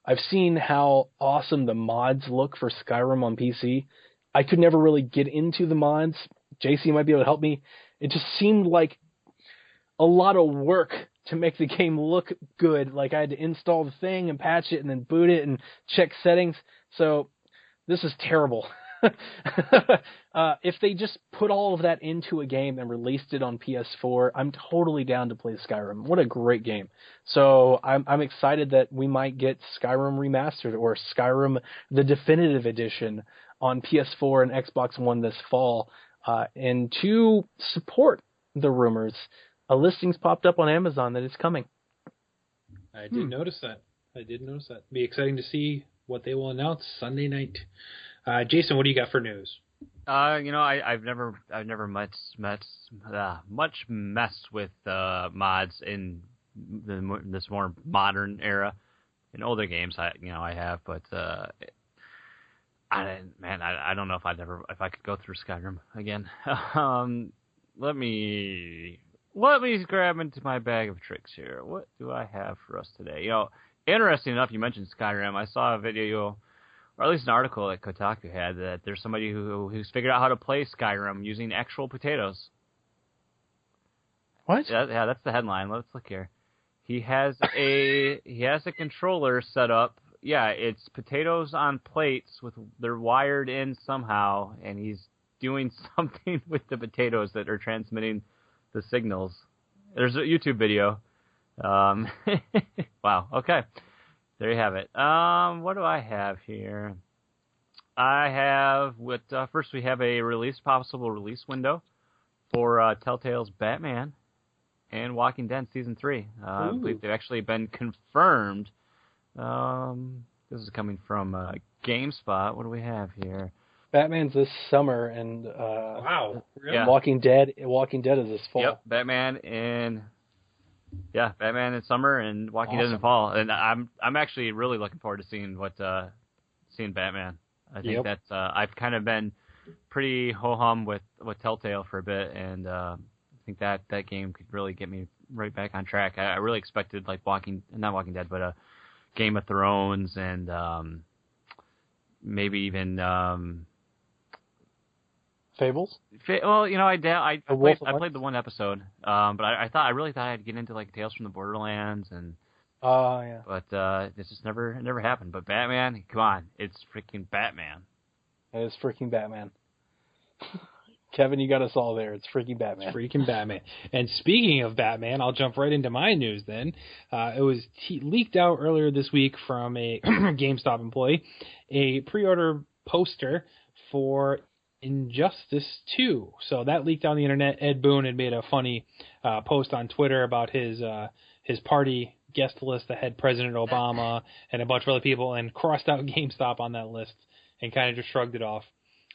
I've seen how awesome the mods look for Skyrim on PC. I could never really get into the mods. JC might be able to help me. It just seemed like a lot of work to make the game look good. Like I had to install the thing and patch it and then boot it and check settings. So this is terrible. If they just put all of that into a game and released it on PS4, I'm totally down to play Skyrim. What a great game. So I'm excited that we might get Skyrim Remastered or Skyrim the Definitive Edition on PS4 and Xbox One this fall. And to support the rumors, a listing's popped up on Amazon that it's coming. I did notice that. Be exciting to see what they will announce Sunday night. Jason, what do you got for news? I've never much messed with mods in this more modern era. In older games, I have, but I don't know if I could go through Skyrim again. Let me grab into my bag of tricks here. What do I have for us today? Interesting enough, you mentioned Skyrim. I saw a video, or at least an article that Kotaku had, that there's somebody who's figured out how to play Skyrim using actual potatoes. What? Yeah, that's the headline. Let's look here. He has a controller set up. Yeah, it's potatoes on plates they're wired in somehow, and he's doing something with the potatoes that are transmitting the signals. There's a YouTube video. Wow. Okay. There you have it. What do I have here? I have first we have a possible release window for Telltale's Batman and Walking Dead Season 3. I believe they've actually been confirmed. This is coming from GameSpot. What do we have here? Batman's this summer, and wow, really? Yeah. Walking Dead is this fall. Yep, Batman in summer and Walking Dead in fall, and I'm actually really looking forward to seeing Batman. I think that's I've kind of been pretty ho-hum with Telltale for a bit, and I think that game could really get me right back on track. I really expected like not Walking Dead, but Game of Thrones and maybe even Fables? Well, I played the one episode, but I really thought I'd get into like Tales from the Borderlands and. Yeah. But this just never happened. But Batman, come on, it's freaking Batman. It is freaking Batman. Kevin, you got us all there. It's freaking Batman. It's freaking Batman. And speaking of Batman, I'll jump right into my news then. It was leaked out earlier this week from a GameStop employee, a pre-order poster for Injustice 2. So that leaked on the internet. Ed Boon had made a funny post on Twitter about his party guest list that had President Obama and a bunch of other people, and crossed out GameStop on that list and kind of just shrugged it off.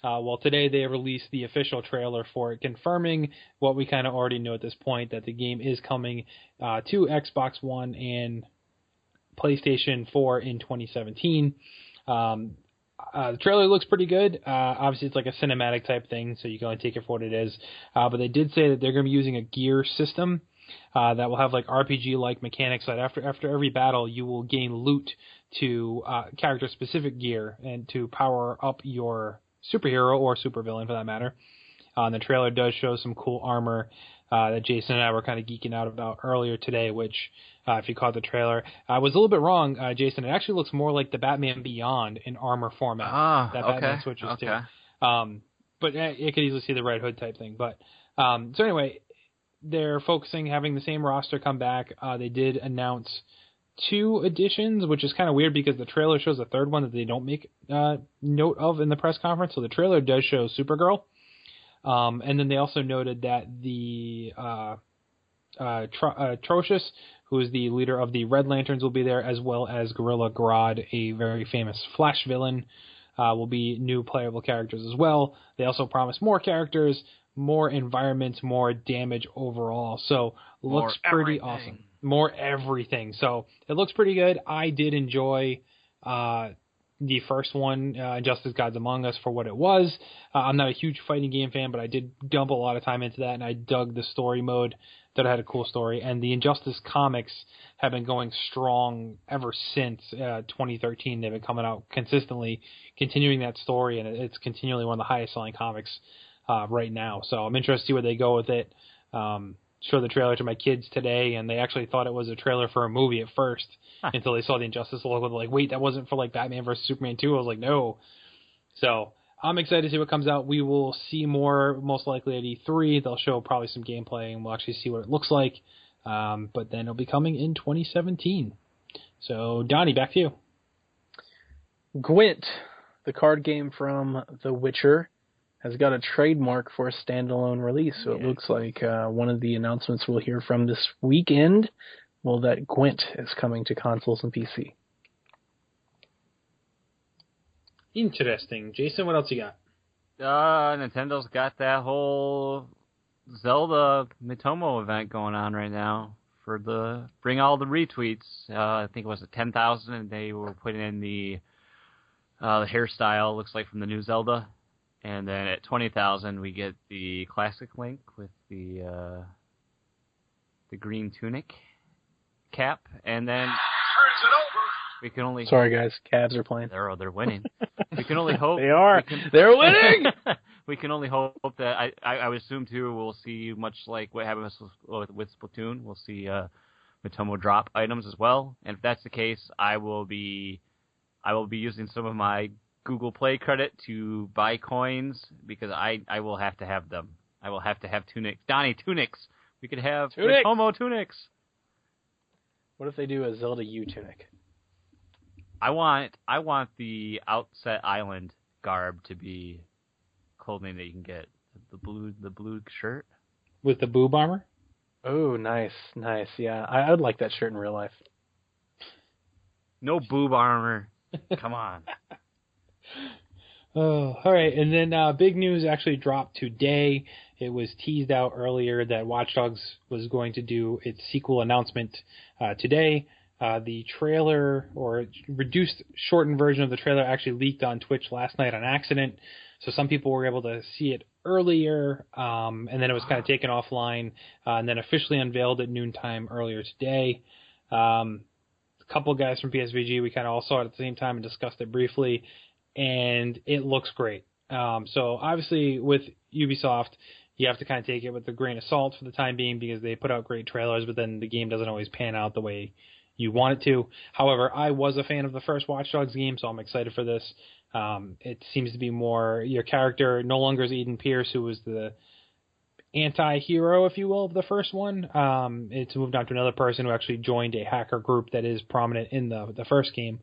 Well, today they released the official trailer for it, confirming what we kind of already knew at this point, that the game is coming to Xbox One and PlayStation 4 in 2017. The trailer looks pretty good. Obviously, it's like a cinematic type thing, so you can only take it for what it is. But they did say that they're going to be using a gear system that will have like RPG-like mechanics. That after every battle, you will gain loot to character-specific gear and to power up your superhero or supervillain for that matter. The trailer does show some cool armor that Jason and I were kind of geeking out about earlier today, which, if you caught the trailer, I was a little bit wrong, Jason. It actually looks more like the Batman Beyond in armor format that Batman switches to. But you could easily see the Red Hood type thing. But so anyway, they're having the same roster come back. They did announce 2 additions, which is kind of weird because the trailer shows a third one that they don't make note of in the press conference. So the trailer does show Supergirl. And then they also noted that the Atrocious, who is the leader of the Red Lanterns, will be there, as well as Gorilla Grodd, a very famous Flash villain, will be new playable characters as well. They also promise more characters, more environments, more damage overall. So looks pretty awesome. More everything. So it looks pretty good. I did enjoy the first one, Injustice Gods Among Us, for what it was. I'm not a huge fighting game fan, but I did dump a lot of time into that, and I dug the story mode. That had a cool story. And the Injustice comics have been going strong ever since 2013. They've been coming out consistently, continuing that story, and it's continually one of the highest selling comics right now. So I'm interested to see where they go with it. Showed the trailer to my kids today, and they actually thought it was a trailer for a movie at first until they saw the Injustice logo. They're like, wait, that wasn't for like Batman vs. Superman 2? I was like, no. So I'm excited to see what comes out. We will see more, most likely at E3. They'll show probably some gameplay, and we'll actually see what it looks like. But then it'll be coming in 2017. So, Donnie, back to you. Gwent, the card game from The Witcher, has got a trademark for a standalone release. So it looks like one of the announcements we'll hear from this weekend, that Gwent is coming to consoles and PC. Interesting. Jason, what else you got? Nintendo's got that whole Zelda Mitomo event going on right now for bring all the retweets. I think it was at 10,000, and they were putting in the hairstyle, looks like from the new Zelda. And then at 20,000, we get the classic Link with the green tunic cap, and then we can only. Sorry, guys, Cavs are playing. They're winning. We can only hope they are. They're winning. We can only hope that I would assume too. We'll see much like what happened with Splatoon. We'll see Mitomo drop items as well, and if that's the case, I will be using some of my Google Play credit to buy coins because I will have to have them. I will have to have tunics. Donnie, tunics. We could have Mitomo tunics. What if they do a Zelda U tunic? I want the Outset Island garb to be clothing that you can get. The blue shirt with the boob armor. Oh, nice. Yeah, I would like that shirt in real life. No boob armor. Come on. Oh, all right. And then big news actually dropped today. It was teased out earlier that Watch Dogs was going to do its sequel announcement today. The trailer, or reduced, shortened version of the trailer, actually leaked on Twitch last night on accident. So some people were able to see it earlier, and then it was kind of taken offline, and then officially unveiled at noontime earlier today. A couple of guys from Psvg, we kind of all saw it at the same time and discussed it briefly, and it looks great. So obviously with Ubisoft, you have to kind of take it with a grain of salt for the time being because they put out great trailers, but then the game doesn't always pan out the way you want it to. However, I was a fan of the first Watch Dogs game, so I'm excited for this. It seems to be more, your character no longer is Eden Pierce, who was the anti-hero, if you will, of the first one. It's moved on to another person who actually joined a hacker group that is prominent in the first game.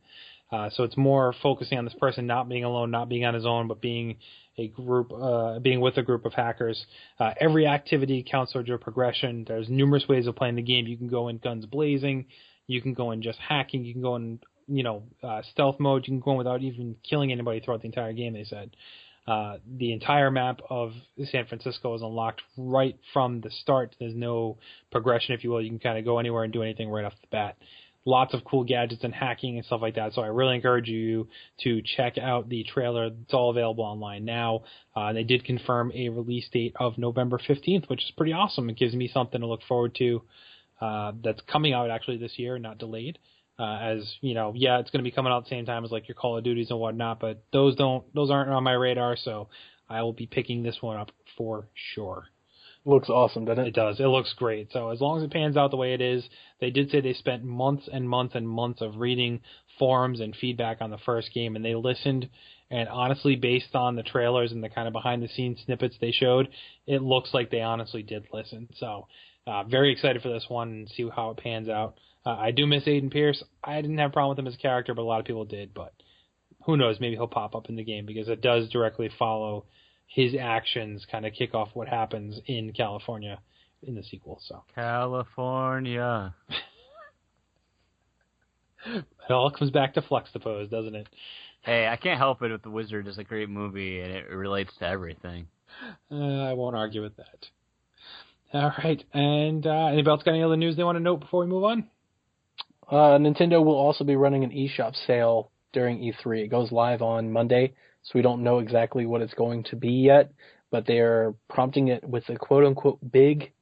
So it's more focusing on this person not being alone, not being on his own, but being a group, being with a group of hackers. Every activity counts towards your progression. There's numerous ways of playing the game. You can go in guns blazing. You can go in just hacking. You can go in, stealth mode. You can go in without even killing anybody throughout the entire game, they said. The entire map of San Francisco is unlocked right from the start. There's no progression, if you will. You can kind of go anywhere and do anything right off the bat. Lots of cool gadgets and hacking and stuff like that. So I really encourage you to check out the trailer. It's all available online now. They did confirm a release date of November 15th, which is pretty awesome. It gives me something to look forward to that's coming out actually this year, not delayed. It's going to be coming out at the same time as like your Call of Duties and whatnot, but those aren't on my radar, so I will be picking this one up for sure. Looks awesome, doesn't it? It does. It looks great. So as long as it pans out the way it is, they did say they spent months and months and months of reading forums and feedback on the first game, and they listened. And honestly, based on the trailers and the kind of behind-the-scenes snippets they showed, it looks like they honestly did listen. So very excited for this one and see how it pans out. I do miss Aiden Pierce. I didn't have a problem with him as a character, but a lot of people did. But who knows? Maybe he'll pop up in the game because it does directly follow his actions, kind of kick off what happens in California in the sequel. So California. It all comes back to Fluxtapose, doesn't it? Hey, I can't help it if The Wizard is a great movie and it relates to everything. I won't argue with that. All right. And anybody else got any other news they want to note before we move on? Nintendo will also be running an eShop sale during E3. It goes live on Monday, so we don't know exactly what it's going to be yet, but they're prompting it with a quote-unquote big.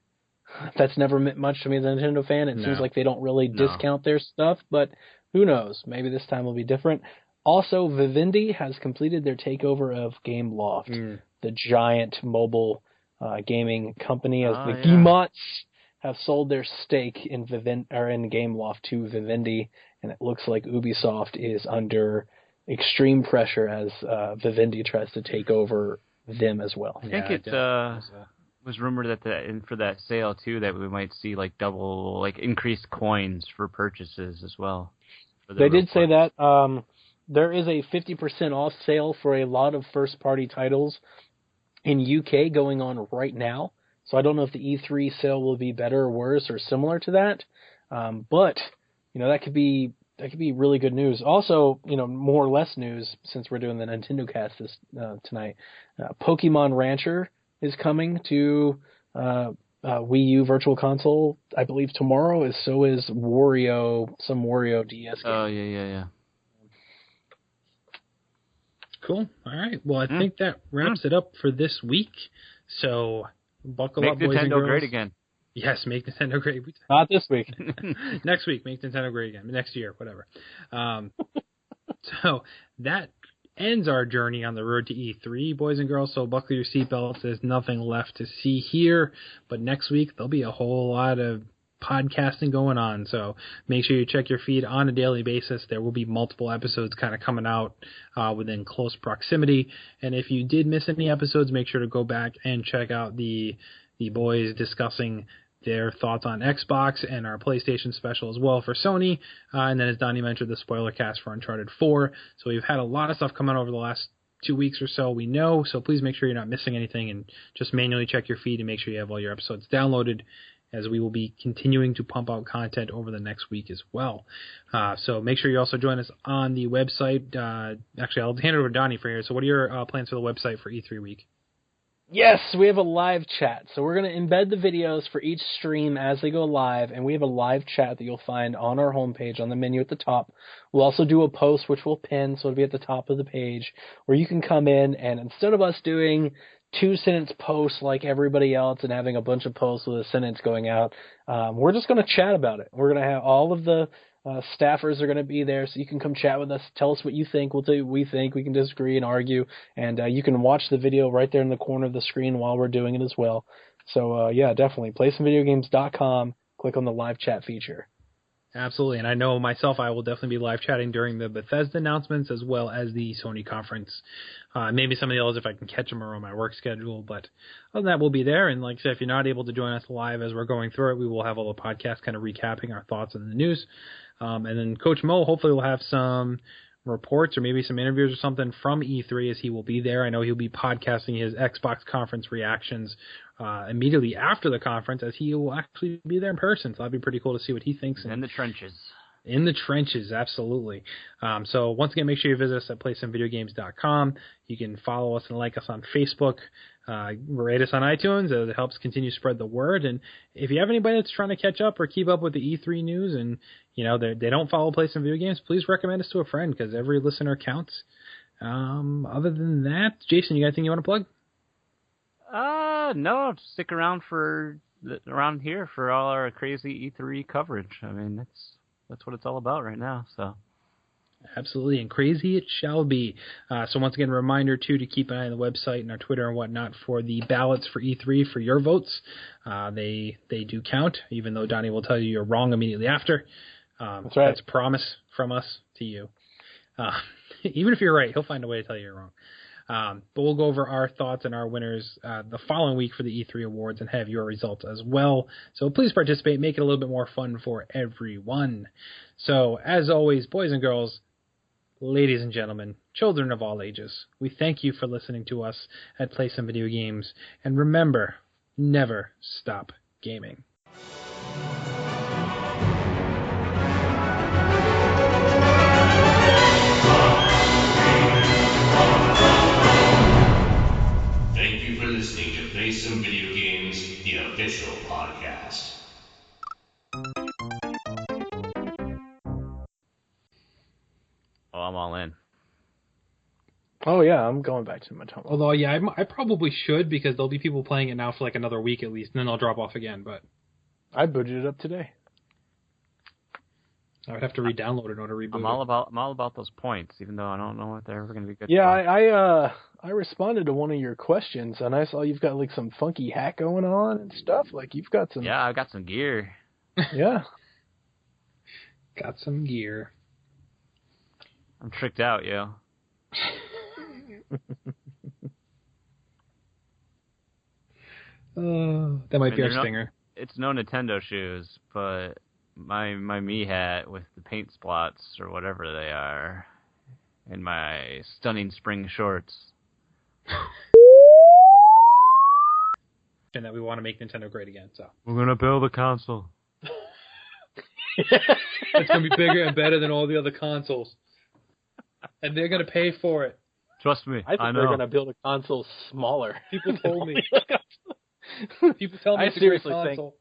That's never meant much to me as a Nintendo fan. It seems like they don't really discount their stuff, but who knows? Maybe this time will be different. Also, Vivendi has completed their takeover of Gameloft, the giant mobile gaming company, as the Guillemots have sold their stake in Gameloft to Vivendi, and it looks like Ubisoft is under extreme pressure as Vivendi tries to take over them as well. I think it was rumored that for that sale too that we might see increased coins for purchases as well. They did say that. There is a 50% off sale for a lot of first-party titles in UK going on right now. So I don't know if the E3 sale will be better or worse or similar to that. But that could be really good news. Also, more or less news since we're doing the Nintendo Cast tonight. Pokemon Rancher is coming to Wii U Virtual Console, I believe tomorrow. So is Wario, some Wario DS game. Oh yeah. Cool. All right. Well, I think that wraps it up for this week. So buckle up, boys and girls. Make Nintendo great again. Yes, make Nintendo great. Not this week. Next week, make Nintendo great again. Next year, whatever. So that ends our journey on the road to E3, boys and girls. So buckle your seatbelts. There's nothing left to see here. But next week, there'll be a whole lot of podcasting going on, so make sure you check your feed on a daily basis. There will be multiple episodes kind of coming out within close proximity, and if you did miss any episodes, make sure to go back and check out the boys discussing their thoughts on Xbox and our PlayStation special as well for Sony, and then as Donnie mentioned, the spoiler cast for Uncharted 4. So we've had a lot of stuff coming over the last 2 weeks or so, we know, so please make sure you're not missing anything and just manually check your feed and make sure you have all your episodes downloaded, as we will be continuing to pump out content over the next week as well. So make sure you also join us on the website. Actually, I'll hand it over to Donnie for here. So what are your plans for the website for E3 week? Yes, we have a live chat. So we're going to embed the videos for each stream as they go live, and we have a live chat that you'll find on our homepage on the menu at the top. We'll also do a post, which we'll pin, so it'll be at the top of the page, where you can come in, and instead of us doing 2-sentence posts like everybody else and having a bunch of posts with a sentence going out, we're just going to chat about it. We're going to have all of the staffers are going to be there, so you can come chat with us. Tell us what you think. We'll tell you what we think. We can disagree and argue, and you can watch the video right there in the corner of the screen while we're doing it as well. So, definitely. PlaySomeVideoGames.com. Click on the live chat feature. Absolutely, and I know myself, I will definitely be live chatting during the Bethesda announcements as well as the Sony conference. Maybe some of the others if I can catch them around my work schedule, but other than that, we'll be there. And like I said, if you're not able to join us live as we're going through it, we will have all the podcasts kind of recapping our thoughts on the news. And then Coach Mo hopefully will have some reports or maybe some interviews or something from E3 as he will be there. I know he'll be podcasting his Xbox conference reactions immediately after the conference, as he will actually be there in person. So that'd be pretty cool to see what he thinks. In the trenches. In the trenches, absolutely. So once again, make sure you visit us at PlaySomeVideoGames.com. You can follow us and like us on Facebook. Rate us on iTunes. It helps continue to spread the word. And if you have anybody that's trying to catch up or keep up with the E3 news and they don't follow Play Some Video Games, please recommend us to a friend because every listener counts. Other than that, Jason, you got anything you want to plug? No, stick around around here for all our crazy E3 coverage. I mean, that's what it's all about right now. So, Absolutely, and crazy it shall be. So once again, a reminder, too, to keep an eye on the website and our Twitter and whatnot for the ballots for E3 for your votes. They do count, even though Donnie will tell you you're wrong immediately after. That's right. That's a promise from us to you. Even if you're right, he'll find a way to tell you you're wrong. But we'll go over our thoughts and our winners the following week for the E3 awards and have your results as well. So please participate, make it a little bit more fun for everyone. So as always, boys and girls, ladies and gentlemen, children of all ages, we thank you for listening to us at Play Some Video Games. And remember, never stop gaming. Thank you for listening to Play Some Video Games, the official podcast. Oh, I'm all in. Oh, yeah, I'm going back to my time. Although, yeah, I probably should, because there'll be people playing it now for like another week at least, and then I'll drop off again. But I booted it up today. I would have to re-download it in order to reboot. I'm all about those points, even though I don't know if they're ever going to be good. Yeah, I responded to one of your questions, and I saw you've got like some funky hack going on and stuff. Like you've got some. Yeah, I got some gear. Yeah. Got some gear. I'm tricked out, yo. That might be our stinger. It's no Nintendo shoes, but my me hat with the paint splots or whatever they are, and my stunning spring shorts. And that we want to make Nintendo great again. So we're gonna build a console. It's gonna be bigger and better than all the other consoles, and they're gonna pay for it. Trust me, I think they're gonna build a console smaller. People told me. People tell me I it's a great seriously console.